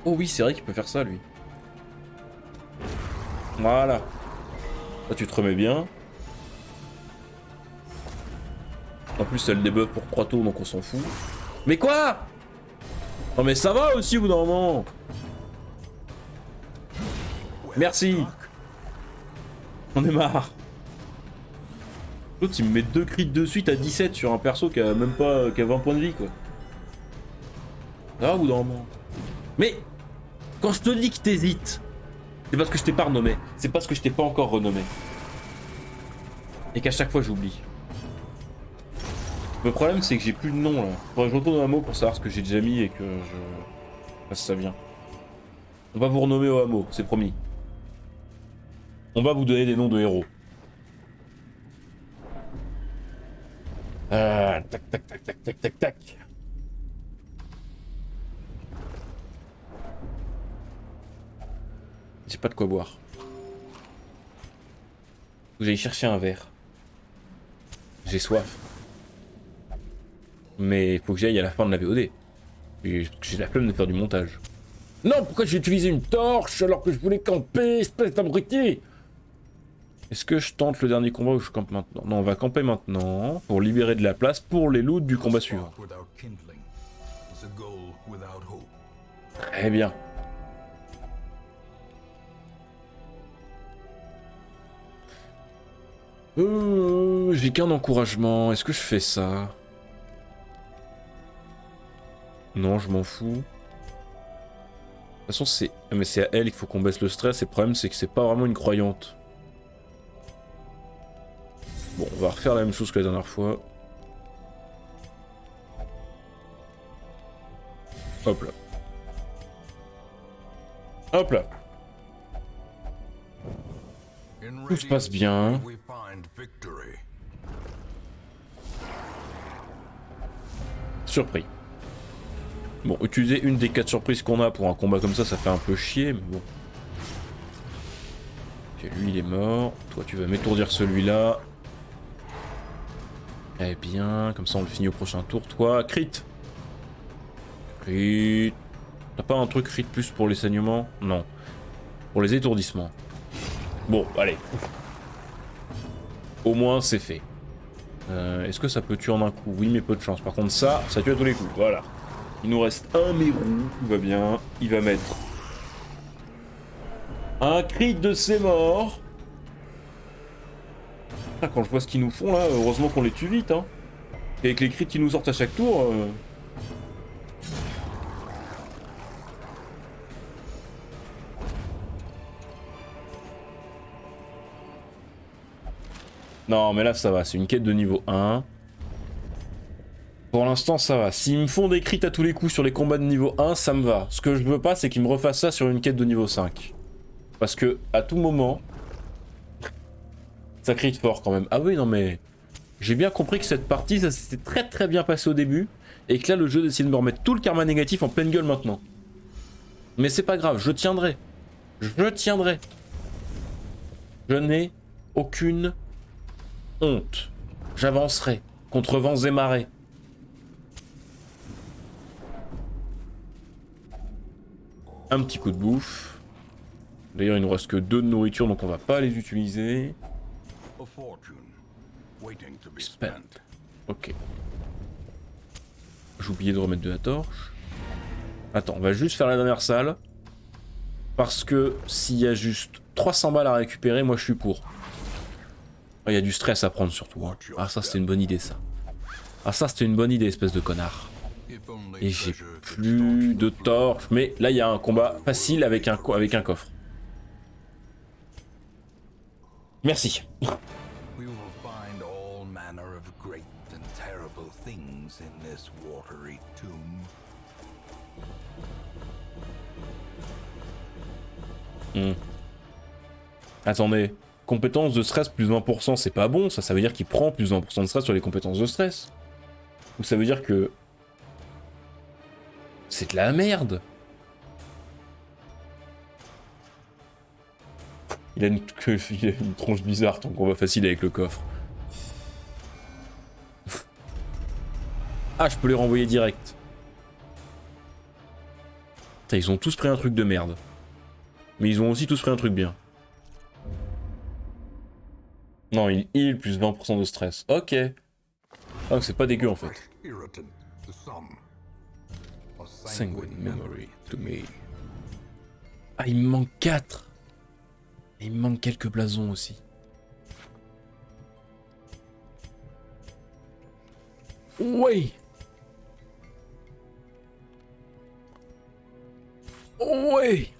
Oh oui c'est vrai qu'il peut faire ça lui. Voilà. Là tu te remets bien. En plus elle débuff pour 3 tours donc on s'en fout. Mais quoi? Non mais ça va aussi au bout d'un moment. Merci. On est marre. L'autre il me met 2 crits de suite à 17 sur un perso qui a même pas qui a 20 points de vie quoi. Ça va au bout d'un moment. Mais quand je te dis que t'hésites, c'est parce que je t'ai pas renommé. C'est parce que je t'ai pas encore renommé. Et qu'à chaque fois j'oublie. Le problème c'est que j'ai plus de nom là. Faudrait que je retourne au hameau pour savoir ce que j'ai déjà mis et que je fasse ça bien. On va vous renommer au hameau, c'est promis. On va vous donner des noms de héros. Tac tac tac tac tac tac tac. J'ai pas de quoi boire. Vous allez chercher un verre. J'ai soif. Mais il faut que j'aille à la fin de la VOD. J'ai la flemme de faire du montage. Non, pourquoi j'ai utilisé une torche alors que je voulais camper, espèce d'abruti? Est-ce que je tente le dernier combat ou je campe maintenant? Non, on va camper maintenant pour libérer de la place pour les loots du combat suivant. Très bien. J'ai qu'un encouragement. Est-ce que je fais ça? Non, je m'en fous. De toute façon, c'est... Mais c'est à elle qu'il faut qu'on baisse le stress. Et le problème, c'est que c'est pas vraiment une croyante. Bon, on va refaire la même chose que la dernière fois. Hop là. Hop là. Tout se passe bien. Surpris. Bon, utiliser une des 4 surprises qu'on a pour un combat comme ça fait un peu chier, mais bon. Ok, lui il est mort. Toi tu vas m'étourdir celui-là. Eh bien, comme ça on le finit au prochain tour. Toi, crit. Crit. T'as pas un truc crit plus pour les saignements? Non. Pour les étourdissements. Bon, allez. Au moins c'est fait. Est-ce que ça peut tuer en un coup? Oui, mais peu de chance. Par contre ça tue à tous les coups. Voilà. Il nous reste un mérou. Tout va bien. Il va mettre un crit de ses morts. Ah, quand je vois ce qu'ils nous font là, heureusement qu'on les tue vite. Hein. Et avec les crits qui nous sortent à chaque tour... Non, mais là ça va. C'est une quête de niveau 1. Pour l'instant ça va. S'ils me font des crits à tous les coups sur les combats de niveau 1, ça me va. Ce que je veux pas, c'est qu'ils me refassent ça sur une quête de niveau 5. Parce que, à tout moment... Ça crie fort quand même. Ah oui, non mais... J'ai bien compris que cette partie, ça s'était très très bien passé au début. Et que là, le jeu décide de me remettre tout le karma négatif en pleine gueule maintenant. Mais c'est pas grave, je tiendrai. Je tiendrai. Je n'ai aucune honte. J'avancerai contre vents et marées. Un petit coup de bouffe. D'ailleurs, il nous reste que 2 de nourriture, donc on va pas les utiliser. Spent. Ok. J'ai oublié de remettre de la torche. Attends, on va juste faire la dernière salle. Parce que s'il y a juste 300 balles à récupérer, moi je suis pour. Il y a du stress à prendre surtout. Hein. Ah ça c'était une bonne idée ça. Ah ça c'était une bonne idée espèce de connard. Et j'ai plus de torches. Mais là il y a un combat facile avec un coffre. Merci. Hmm. Attendez, compétence de stress plus 20%, c'est pas bon, ça veut dire qu'il prend plus 20% de stress sur les compétences de stress. Ou ça veut dire que... C'est de la merde. Il a une tronche bizarre, tant qu'on va facile avec le coffre. Ah, je peux les renvoyer direct. Putain, ils ont tous pris un truc de merde. Mais ils ont aussi tous pris un truc bien. Non, il heal plus 20% de stress. Ok. Ah, c'est pas dégueu en fait. Sanguine memory to me. Ah, il me manque 4. Et il me manque quelques blasons aussi. Oui. Oui.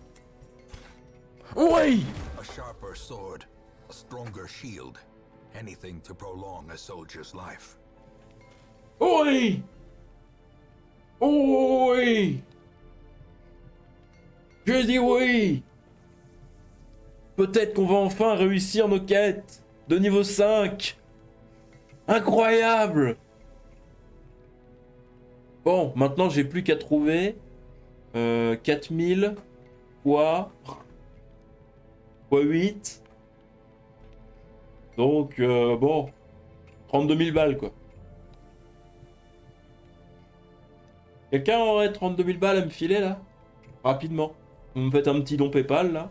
Oui. A sharper sword, a stronger shield, anything to prolong a soldier's life. Oui. Oui. Je dis oui. Peut-être qu'on va enfin réussir nos quêtes de niveau 5. Incroyable. Bon, maintenant j'ai plus qu'à trouver 4000 fois 8. Donc bon, 32 000 balles quoi. Quelqu'un aurait 32 000 balles à me filer là? Rapidement. Vous me faites un petit don PayPal là.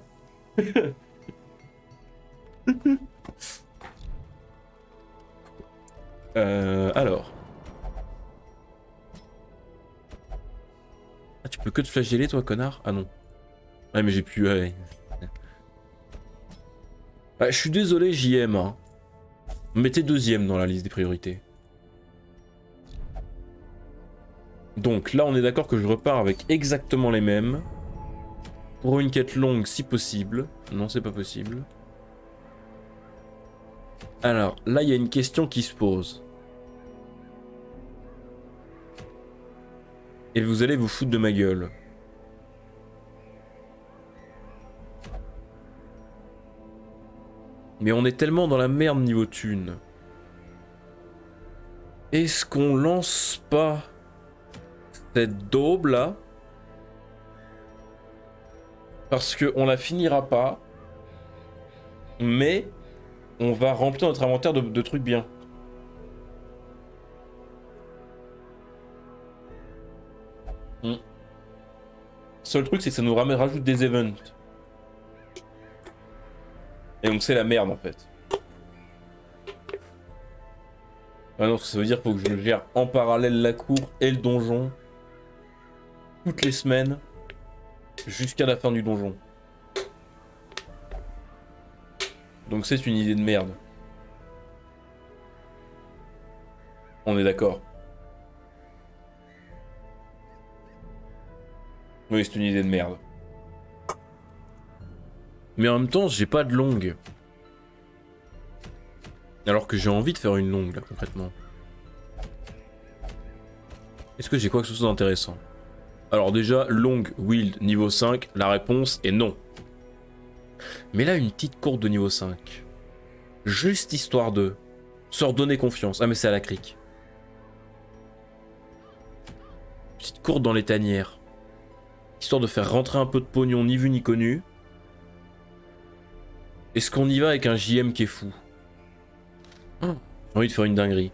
Alors. Ah, tu peux que te flageller toi connard? Ah non. Ouais mais j'ai pu... Ouais. Bah, je suis désolé JM hein. Mettez deuxième dans la liste des priorités. Donc là on est d'accord que je repars avec exactement les mêmes. Pour une quête longue si possible. Non c'est pas possible. Alors là il y a une question qui se pose. Et vous allez vous foutre de ma gueule. Mais on est tellement dans la merde niveau thune. Est-ce qu'on lance pas cette daube là? Parce qu'on la finira pas. Mais on va remplir notre inventaire de trucs bien. Seul truc c'est que ça nous rajoute des events. Et donc c'est la merde en fait. Ah non, ça veut dire qu'il faut que je gère en parallèle la cour et le donjon. Toutes les semaines. Jusqu'à la fin du donjon. Donc c'est une idée de merde. On est d'accord. Oui, c'est une idée de merde. Mais en même temps, j'ai pas de longue. Alors que j'ai envie de faire une longue, là, concrètement. Est-ce que j'ai quoi que ce soit d'intéressant? Alors déjà, longue, wield, niveau 5, la réponse est non. Mais là, une petite courte de niveau 5. Juste histoire de se redonner confiance. Ah mais c'est à la crique. Petite courte dans les tanières. Histoire de faire rentrer un peu de pognon ni vu ni connu. Est-ce qu'on y va avec un JM qui est fou? J'ai envie de faire une dinguerie.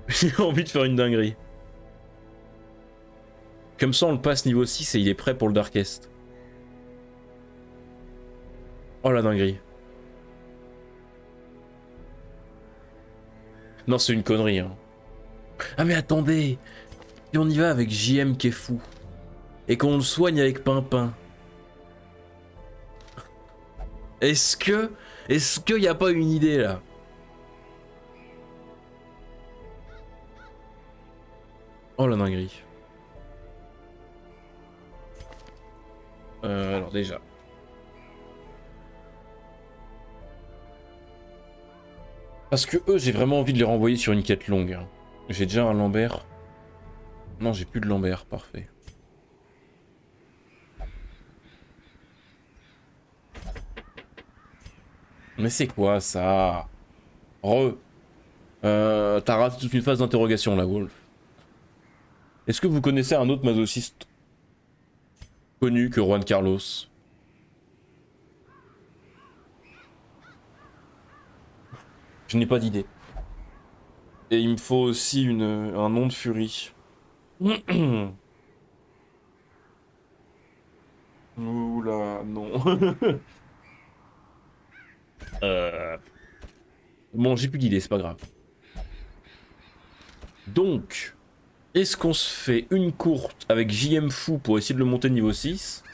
J'ai envie de faire une dinguerie. Comme ça on le passe niveau 6 et il est prêt pour le Darkest. Oh la dinguerie. Non c'est une connerie hein. Ah mais attendez. Si on y va avec JM qui est fou. Et qu'on le soigne avec Pimpin. Est-ce qu'il n'y a pas une idée là? Oh la dinguerie. Alors déjà. Parce que eux, j'ai vraiment envie de les renvoyer sur une quête longue. Hein. J'ai déjà un Lambert. Non, j'ai plus de Lambert, parfait. Mais c'est quoi ça? T'as raté toute une phase d'interrogation là, Wolf. Est-ce que vous connaissez un autre masochiste connu que Juan Carlos? Je n'ai pas d'idée. Et il me faut aussi un nom de furie. Oula, non. Bon, j'ai plus d'idée, c'est pas grave. Donc, est-ce qu'on se fait une courte avec JM Fou pour essayer de le monter niveau 6?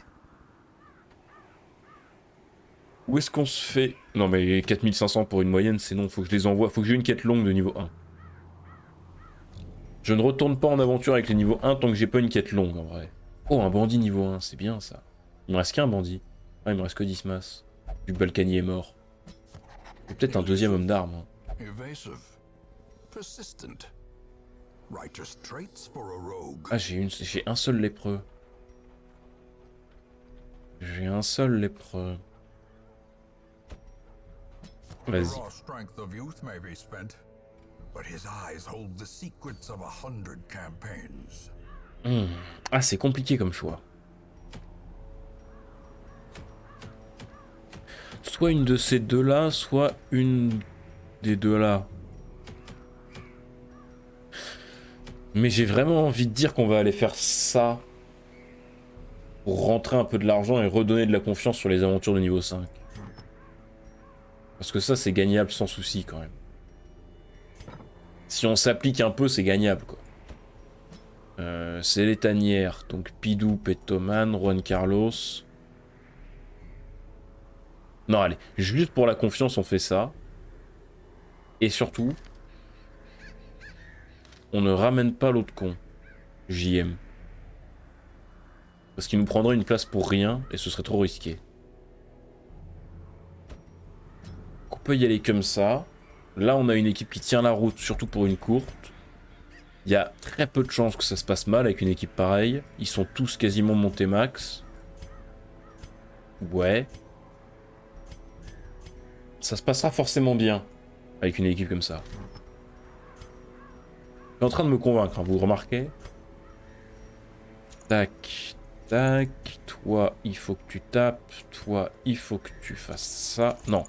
Ou est-ce qu'on se fait... Non mais 4500 pour une moyenne, c'est non, faut que je les envoie, faut que j'ai une quête longue de niveau 1. Je ne retourne pas en aventure avec les niveaux 1 tant que j'ai pas une quête longue en vrai. Oh, un bandit niveau 1, c'est bien ça. Il me reste qu'un bandit. Ah, il me reste que Dismas. Vu que Balkany est mort. Ou peut-être un deuxième homme d'armes. Hein. Ah, j'ai un seul lépreux. J'ai un seul lépreux. Vas-y. Ah, c'est compliqué comme choix. Soit une de ces deux-là, soit une des deux-là. Mais j'ai vraiment envie de dire qu'on va aller faire ça pour rentrer un peu de l'argent et redonner de la confiance sur les aventures de niveau 5. Parce que ça, c'est gagnable sans souci quand même. Si on s'applique un peu, c'est gagnable quoi. C'est les tanières, donc Pidou, Petoman, Juan Carlos. Non, allez, juste pour la confiance, on fait ça. Et surtout, on ne ramène pas l'autre con, JM. Parce qu'il nous prendrait une place pour rien et ce serait trop risqué. On peut y aller comme ça. Là, on a une équipe qui tient la route, surtout pour une courte. Il y a très peu de chances que ça se passe mal avec une équipe pareille. Ils sont tous quasiment montés max. Ouais. Ça se passera forcément bien avec une équipe comme ça. Je suis en train de me convaincre, hein, vous remarquez? Tac, tac. Toi, il faut que tu tapes. Toi, il faut que tu fasses ça. Non.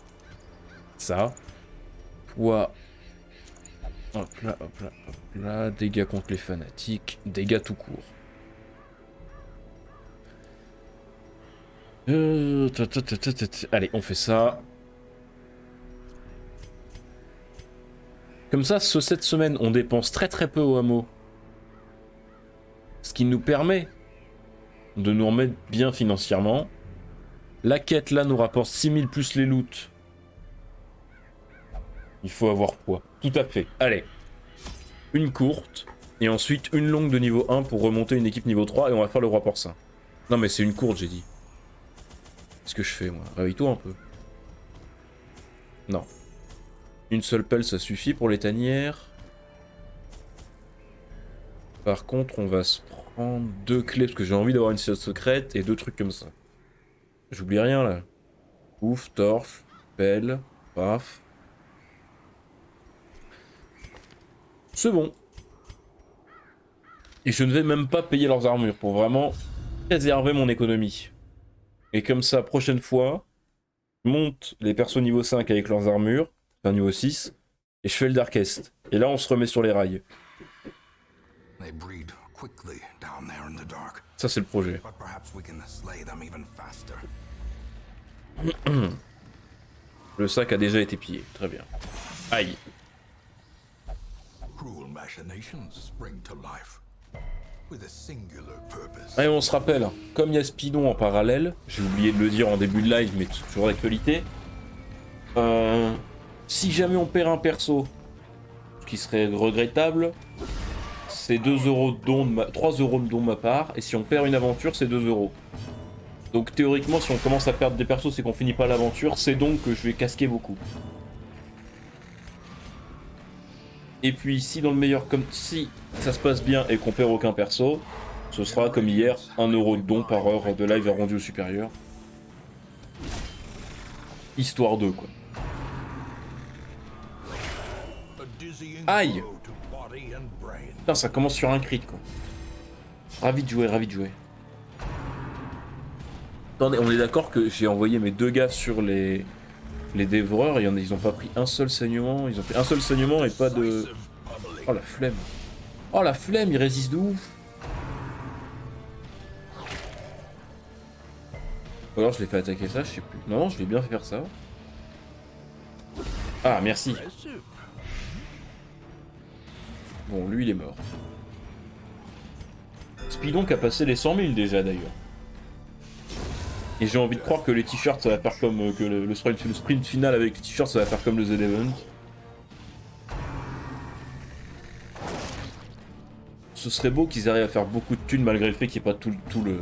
Ça. Toi. Hop là, hop là, hop là. Dégâts contre les fanatiques. Dégâts tout court. Allez, on fait ça. Comme ça, cette semaine, on dépense très peu au hameau. Ce qui nous permet de nous remettre bien financièrement. La quête là nous rapporte 6000 plus les loots. Il faut avoir poids. Tout à fait. Allez. Une courte. Et ensuite une longue de niveau 1 pour remonter une équipe niveau 3. Et on va faire le roi porcin. Non mais c'est une courte, j'ai dit. Qu'est-ce que je fais moi? Réveille-toi un peu. Non. Une seule pelle, ça suffit pour les tanières. Par contre, on va se prendre 2 clés parce que j'ai envie d'avoir une cible secrète et 2 trucs comme ça. J'oublie rien là. Ouf, torche, pelle, paf. C'est bon. Et je ne vais même pas payer leurs armures pour vraiment préserver mon économie. Et comme ça, prochaine fois, je monte les persos niveau 5 avec leurs armures. Enfin niveau 6, et je fais le Darkest. Et là on se remet sur les rails. Ça c'est le projet. Le sac a déjà été pillé, très bien. Aïe. Allez, on se rappelle, comme il y a Spidon en parallèle, j'ai oublié de le dire en début de live, mais toujours d'actualité. Si jamais on perd un perso, ce qui serait regrettable, c'est 2 € de don 3 € de don de ma part, et si on perd une aventure, c'est 2 €. Donc théoriquement, si on commence à perdre des persos, c'est qu'on finit pas l'aventure, c'est donc que je vais casquer beaucoup. Et puis si dans le meilleur, comme si ça se passe bien et qu'on perd aucun perso, ce sera comme hier, 1 € de don par heure de live rendu au supérieur. Histoire 2 quoi. Aïe. Putain, ça commence sur un crit, quoi. Ravi de jouer, ravi de jouer. Attendez, on est d'accord que j'ai envoyé mes 2 gars sur les dévoreurs et ils ont pas pris un seul saignement. Ils ont pris un seul saignement et pas de... Oh la flemme. Oh la flemme, ils résistent de ouf. Ou alors je l'ai fait attaquer ça, je sais plus. Non, je vais bien faire ça. Ah, merci. Bon, lui il est mort. Speedon qui a passé les 100 000 déjà d'ailleurs. Et j'ai envie de croire que les t-shirts ça va faire comme... que le sprint final avec les t-shirts ça va faire comme le Z-Event. Ce serait beau qu'ils arrivent à faire beaucoup de thunes malgré le fait qu'il n'y ait pas tout le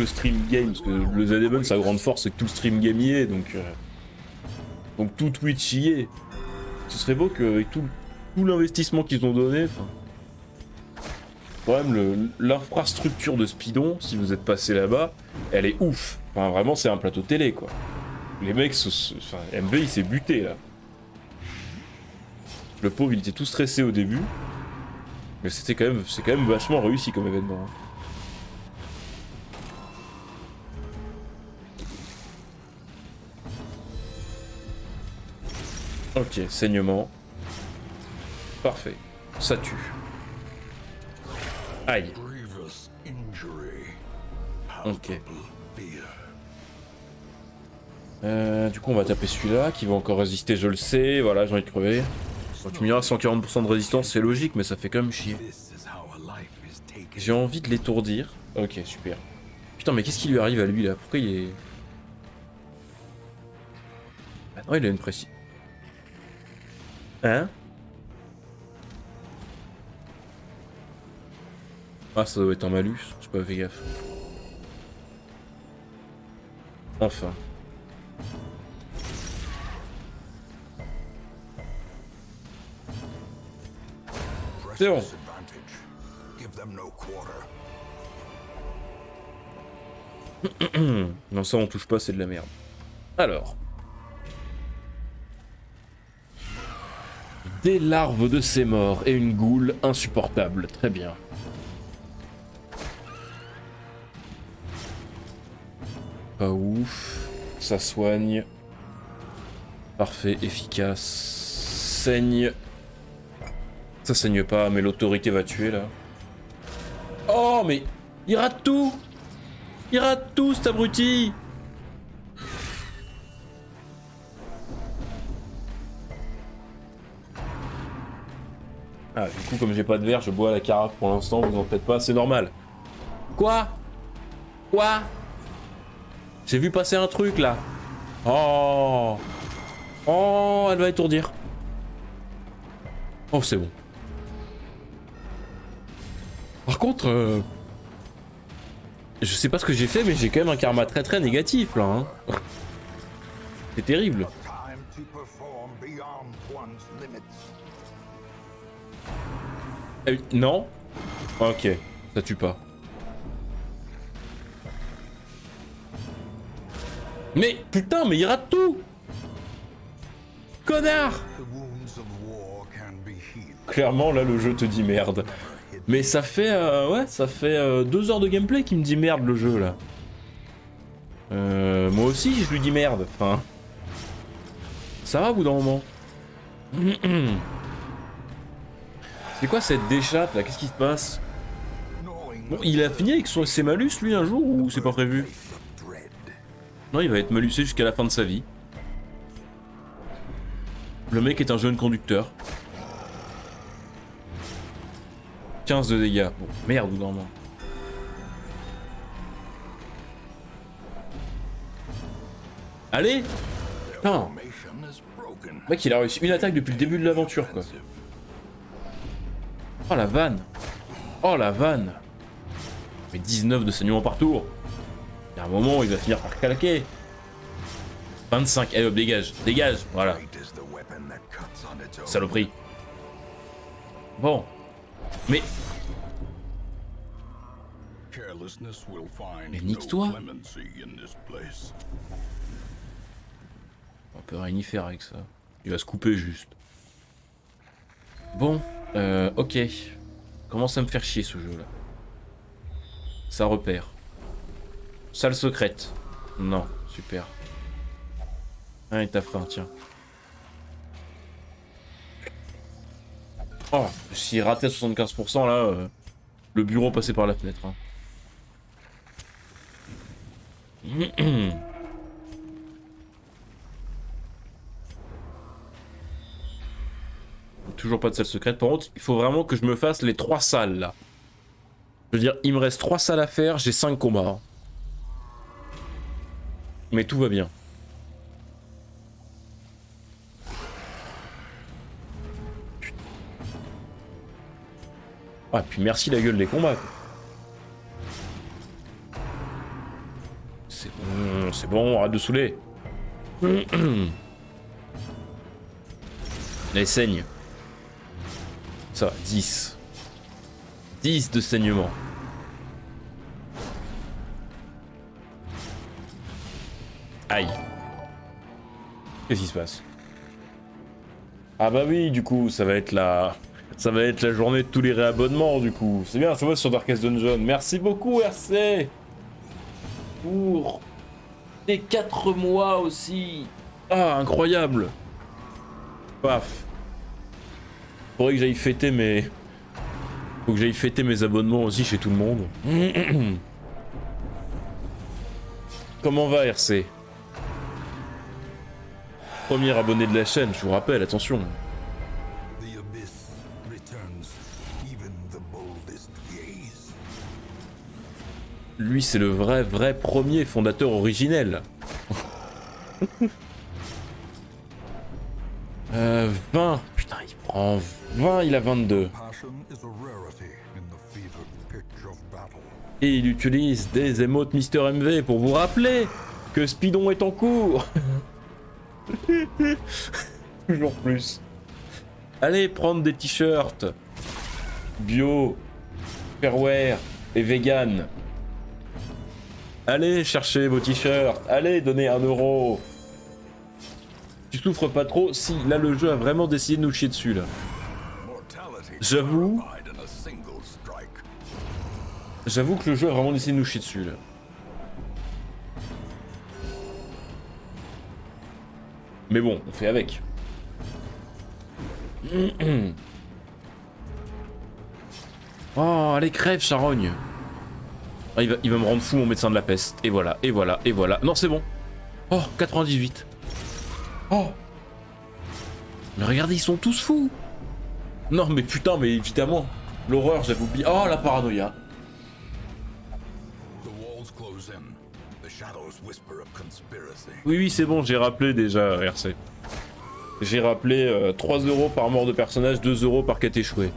stream game. Parce que le Z-Event sa grande force c'est que tout le stream game y est. Donc tout Twitch y est. Ce serait beau qu'avec tout l'investissement qu'ils ont donné... Quand même, l'infrastructure de Speedon, si vous êtes passé là-bas, elle est ouf. Enfin, vraiment, c'est un plateau télé, quoi. Les mecs, enfin, MV, il s'est buté, là. Le pauvre, il était tout stressé au début. Mais c'est quand même vachement réussi comme événement. Ok, saignement. Parfait. Ça tue. Aïe. Ok. Du coup on va taper celui-là qui va encore résister, je le sais. Voilà, j'ai envie de crever. Bon, tu me diras 140% de résistance, c'est logique, mais ça fait quand même chier. J'ai envie de l'étourdir. Ok, super. Putain, mais qu'est-ce qui lui arrive à lui là? Pourquoi il est... Ah non, il a une précision. Hein? Ah, ça doit être un malus, j'ai pas fait gaffe. Enfin. C'est bon. Non, ça on touche pas, c'est de la merde. Alors. Des larves de ces morts et une goule insupportable. Très bien. Pas ouf. Ça soigne. Parfait, efficace. Saigne. Ça saigne pas, mais l'autorité va tuer là. Oh, mais il rate tout! Il rate tout, cet abruti! Ah, du coup, comme j'ai pas de verre, je bois à la carafe pour l'instant, vous en faites pas, c'est normal. Quoi? Quoi? J'ai vu passer un truc là. Oh! Oh, elle va étourdir. Oh, c'est bon. Par contre, je sais pas ce que j'ai fait, mais j'ai quand même un karma très très négatif là. Hein. C'est terrible. Non? Ok, ça tue pas. Mais putain, mais il rate tout! Connard! Clairement, là, le jeu te dit merde. Mais ça fait, ouais, ça fait 2 heures de gameplay qui me dit merde, le jeu, là. Moi aussi, je lui dis merde. Enfin... Ça va, au bout d'un moment. C'est quoi cette déchatte, là? Qu'est-ce qui se passe? Bon, il a fini avec ses malus, lui, un jour, ou c'est pas prévu? Non, il va être malusé jusqu'à la fin de sa vie. Le mec est un jeune conducteur. 15 de dégâts. Bon, merde, ou non, allez! Putain! Le mec, il a réussi une attaque depuis le début de l'aventure, quoi. Oh la vanne! Oh la vanne! Mais 19 de saignement par tour! Il y a un moment où il va finir par claquer. 25, allez hop, dégage, dégage, voilà. Saloperie. Bon. Mais... Mais nique-toi. On peut rien y faire avec ça. Il va se couper juste. Bon, ok. Commence à me faire chier ce jeu là. Ça repère. Salle secrète. Non, super. Ah, et t'as faim, tiens. Oh, s'il ratait à 75% là, le bureau passait par la fenêtre. Hein. Toujours pas de salle secrète. Par contre, il faut vraiment que je me fasse les 3 salles là. Je veux dire, il me reste 3 salles à faire, j'ai 5 combats. Mais tout va bien. Ah, puis merci la gueule des combats. C'est bon, arrête de saouler. Les saigne. Ça va, 10. 10 de saignement. Aïe. Qu'est-ce qui se passe? Ah bah oui, du coup, ça va être la journée de tous les réabonnements, du coup. C'est bien, ça va sur Darkest Dungeon. Merci beaucoup, RC. Pour tes 4 mois aussi. Ah, incroyable. Paf. Faudrait que j'aille fêter mes... Faut que j'aille fêter mes abonnements aussi chez tout le monde. Comment va, RC? Premier abonné de la chaîne, je vous rappelle, attention. The abyss returns even the boldest gaze. Lui, c'est le vrai premier fondateur originel. 20. Putain, il prend 20, il a 22. Passion is a rarity in the fevered pitch of battle. Et il utilise des émotes Mister MV pour vous rappeler que Speedon est en cours. Toujours plus. Allez prendre des t-shirts bio, fairwear et vegan. Allez chercher vos t-shirts. Allez donner 1 €. Tu souffres pas trop? Si, là le jeu a vraiment décidé de nous chier dessus là. J'avoue. J'avoue que le jeu a vraiment décidé de nous chier dessus là. Mais bon, on fait avec. Oh, allez crève charogne. Ah, il va me rendre fou mon médecin de la peste. Et voilà, et voilà, et voilà. Non, c'est bon. Oh, 98. Oh. Mais regardez, ils sont tous fous. Non, mais putain, mais évidemment. L'horreur, j'avais oublié. Oh, la paranoïa. Oui, oui, c'est bon, j'ai rappelé déjà, RC. J'ai rappelé 3 € par mort de personnage, 2 € par quête échouée.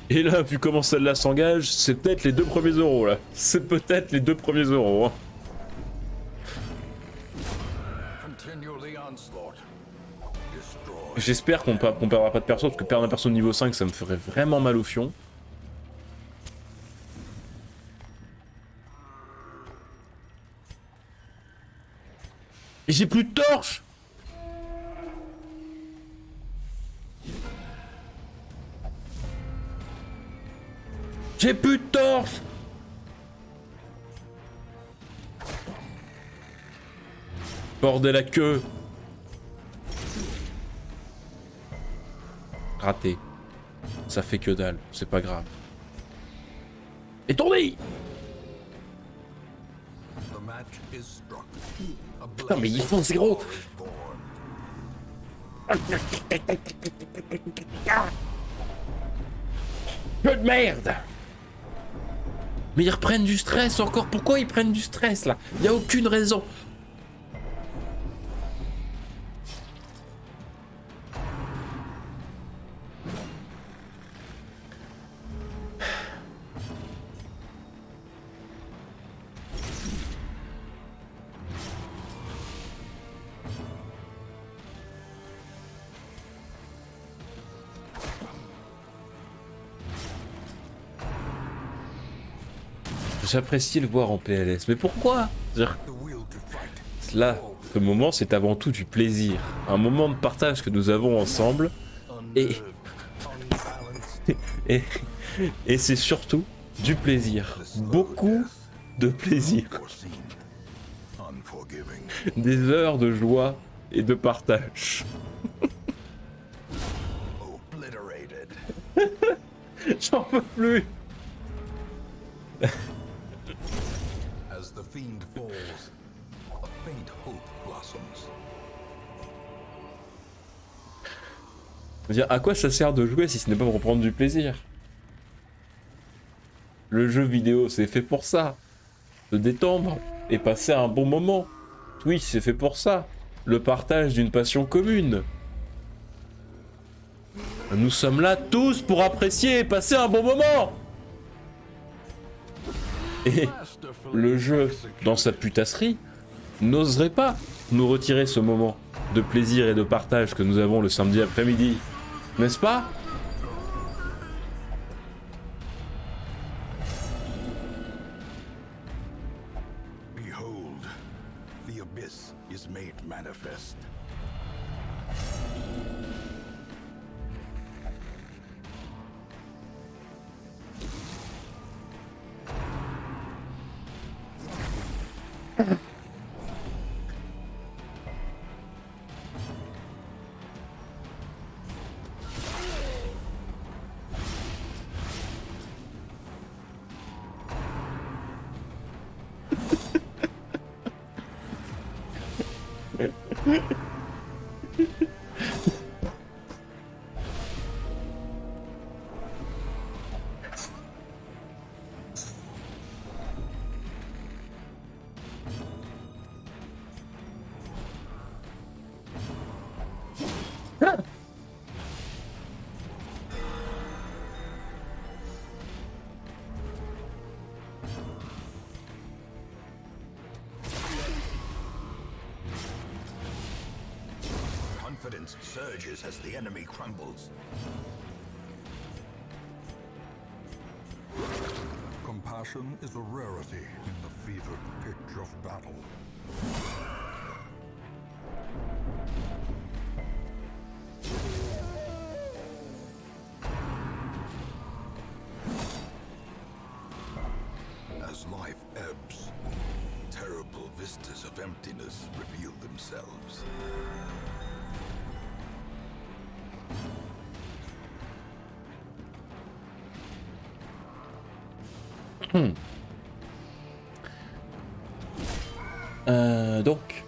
Et là, vu comment celle-là s'engage, c'est peut-être les 2 premiers euros, là. C'est peut-être les 2 premiers euros, hein. J'espère qu'on perdra pas de perso, parce que perdre un perso de niveau 5, ça me ferait vraiment mal au fion. Et j'ai plus de torche! J'ai plus de torche! Bordel à queue! Raté. Ça fait que dalle, c'est pas grave. Étourdi! Putain mais ils font c'est gros! Que de merde! Mais ils reprennent du stress encore. Pourquoi ils prennent du stress là? Y a aucune raison. J'apprécie le voir en PLS, mais pourquoi? Là, ce moment, c'est avant tout du plaisir. Un moment de partage que nous avons ensemble. Et Et, et c'est surtout du plaisir. Beaucoup de plaisir. Foreseen. Unforgiving. Des heures de joie et de partage. Obliterated. J'en peux plus. As the fiend falls, a faint hope blossoms. Je veux dire, à quoi ça sert de jouer si ce n'est pas pour prendre du plaisir? Le jeu vidéo, c'est fait pour ça. Se détendre et passer un bon moment. Twitch, c'est fait pour ça. Le partage d'une passion commune. Nous sommes là tous pour apprécier et passer un bon moment. Et le jeu, dans sa putasserie, n'oserait pas nous retirer ce moment de plaisir et de partage que nous avons le samedi après-midi. N'est-ce pas? Behold, the abyss is made manifest. Confidence surges as the enemy crumbles. Compassion is a rarity in the fevered pitch of battle. As life ebbs, terrible vistas of emptiness reveal themselves. Donc,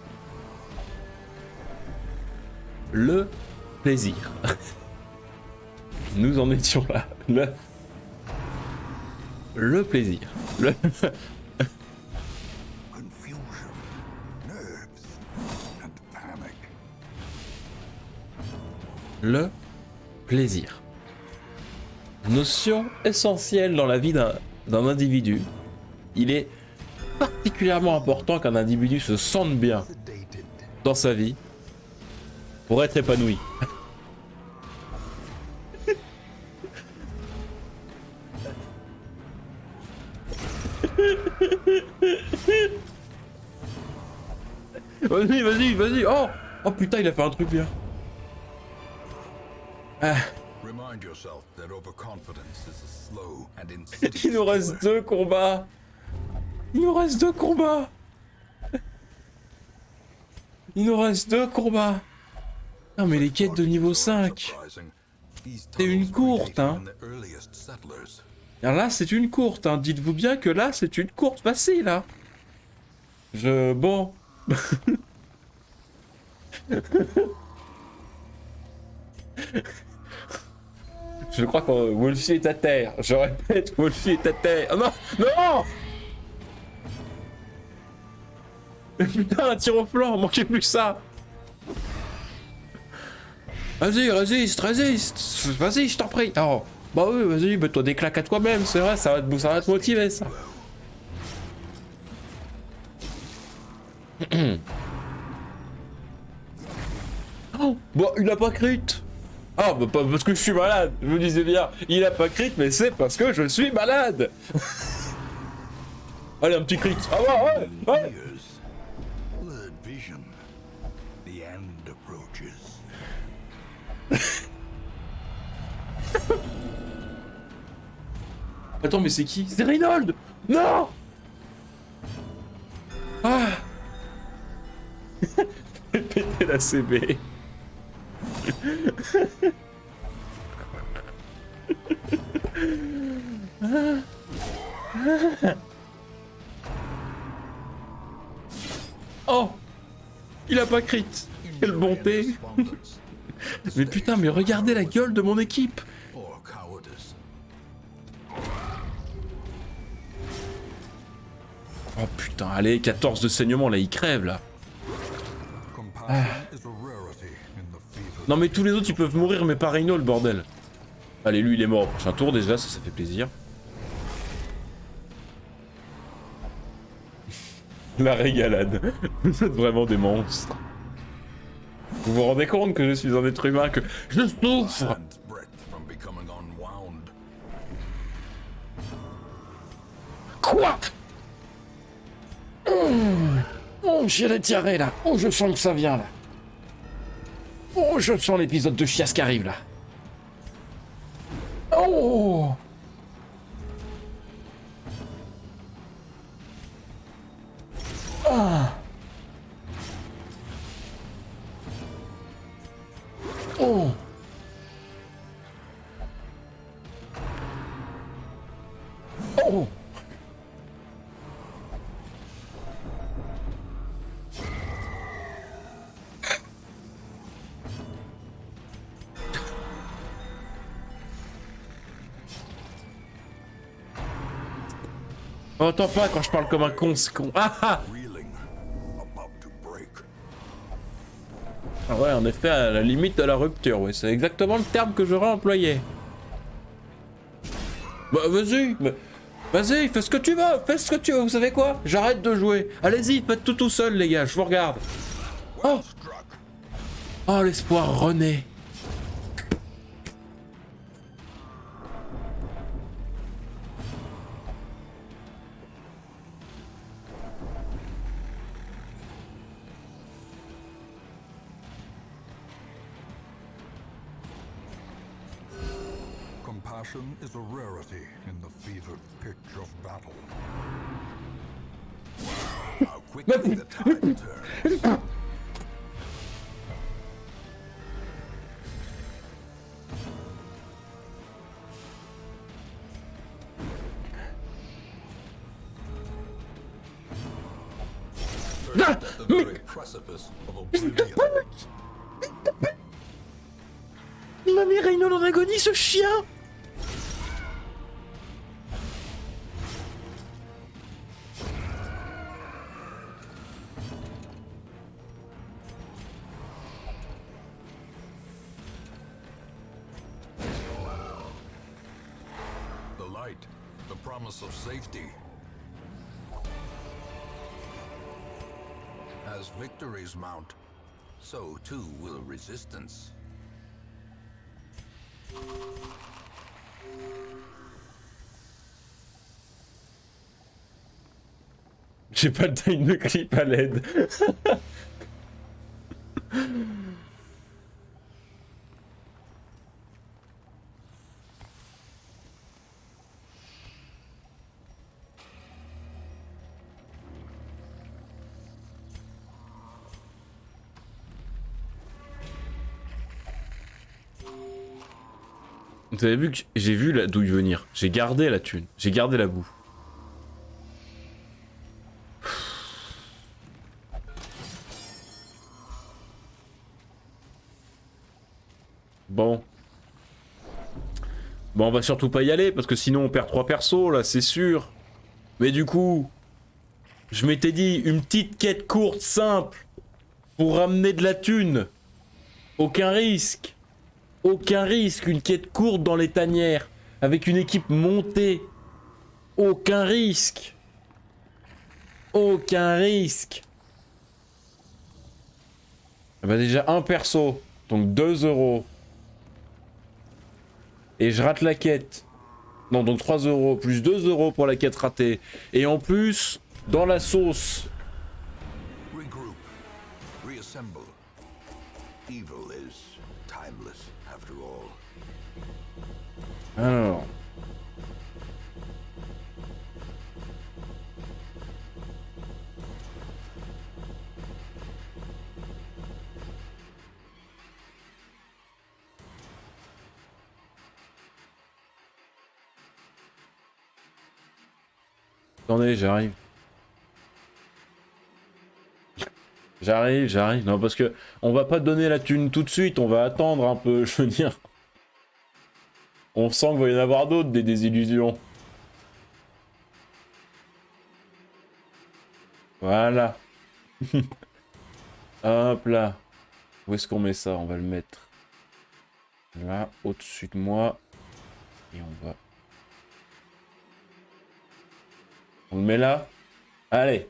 le plaisir. Nous en étions là. Le plaisir. Confusion, nerves, and panic. Le plaisir. Notion essentielle dans la vie d'un individu. Il est particulièrement important qu'un individu se sente bien Sedated. dans sa vie pour être épanoui. Vas-y, vas-y, vas-y. Oh putain, il a fait un truc bien. Ah, Remind yourself that overconfidence is a slow and il insidious nous reste killer. 2 combats. Il nous reste 2 combats. Il nous reste 2 combats. Non mais les quêtes de niveau 5. C'est une courte, hein. Alors là c'est une courte, hein. Dites-vous bien que là c'est une courte facile, hein. Bon. Je crois que Wolfie est à terre. Je répète, Wolfie est à terre. Oh non, non. Mais putain, un tir au flanc, manquait plus que ça. Vas-y, résiste. Vas-y, je t'en prie. Oh, bah oui, vas-y, mets-toi des claques à toi-même, c'est vrai, ça va te motiver, ça. Oh, bah, il a pas crit. Ah, bah, pas parce que je suis malade, je me disais bien. Il a pas crit, mais c'est parce que je suis malade. Allez, un petit crit. Ah ouais, ouais. Blurred vision. The end approaches. Attends, mais c'est qui? C'est Reynold! Non! Ah! Péter la CB. Oh! Il a pas crit! Quelle bonté! Mais putain, mais regardez la gueule de mon équipe! Oh putain, allez, 14 de saignement, là, il crève, là. Ah. Non mais tous les autres, ils peuvent mourir, mais pas Reynold, bordel. Allez, lui, il est mort au prochain tour, déjà, ça fait plaisir. La régalade. Vous êtes vraiment des monstres. Vous vous rendez compte que je suis un être humain, que je souffre? Quoi? Oh, j'ai la diarrhée là. Oh, je sens que ça vient là. Oh, je sens l'épisode de chiasse qui arrive là. Oh! Ah! Oh! Oh! Oh, attends pas quand je parle comme un con, c'est con. Ah ah! Ah ouais, en effet, à la limite de la rupture, oui, c'est exactement le terme que j'aurais employé. Bah vas-y, vas-y, fais ce que tu veux, fais ce que tu veux, vous savez quoi? J'arrête de jouer. Allez-y, faites tout seul les gars, je vous regarde. Oh! Oh, l'espoir renaît. Compassion is a rarity in the fevered pitch of battle. How quickly the tide turns. At the very precipice of oblivion. Il m'a mis Reynold en agonie, ce chien! The light, the promise of safety. As victories mount, so too will resistance. J'ai pas de taille de clip à l'aide. Vous avez vu que j'ai vu la douille venir. J'ai gardé la thune. J'ai gardé la boue. Bon. Bon, on va surtout pas y aller parce que sinon on perd 3 persos là, c'est sûr. Mais du coup, je m'étais dit une petite quête courte, simple, pour ramener de la thune. Aucun risque. Aucun risque, une quête courte dans les tanières, avec une équipe montée. Aucun risque. Aucun risque. Bah déjà un perso, donc 2 euros. Et je rate la quête. Non, donc 3 euros, plus 2 euros pour la quête ratée. Et en plus, dans la sauce. Regroup. Reassemble. Evil is timeless, after all. Alors. Attendez, j'arrive. J'arrive. Non, parce que on va pas donner la thune tout de suite, on va attendre un peu, je veux dire. On sent qu'il va y en avoir d'autres, des désillusions. Voilà. Hop là. Où est-ce qu'on met ça? On va le mettre là, au-dessus de moi. Et on va... On le met là. Allez.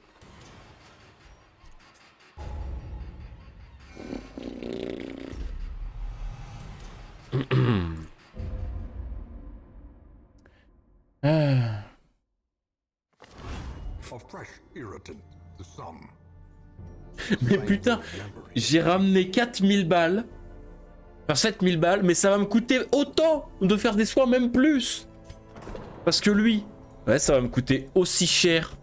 Ah. A fresh irritant, the sum. Mais putain, j'ai ramené 4000 balles. Enfin 7000 balles, mais ça va me coûter autant de faire des soins, même plus. Parce que lui, ouais, ça va me coûter aussi cher.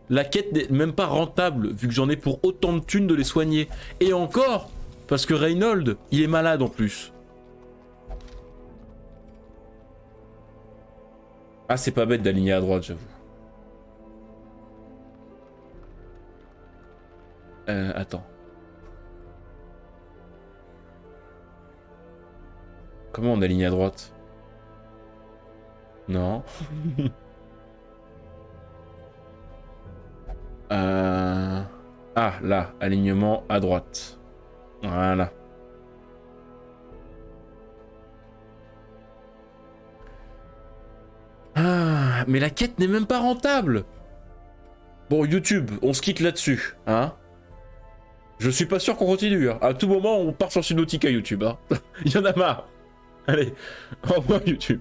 La quête n'est même pas rentable, vu que j'en ai pour autant de thunes de les soigner. Et encore, parce que Reynold, il est malade en plus. Ah, c'est pas bête d'aligner à droite, j'avoue. Attends. Comment on aligne à droite? Non. Ah, là, alignement à droite. Voilà. Ah, mais la quête n'est même pas rentable. Bon, YouTube, on se quitte là-dessus, hein. Je suis pas sûr qu'on continue, hein. À tout moment, on part sur Subnautica YouTube, hein. Il y en a marre. Allez, au revoir YouTube.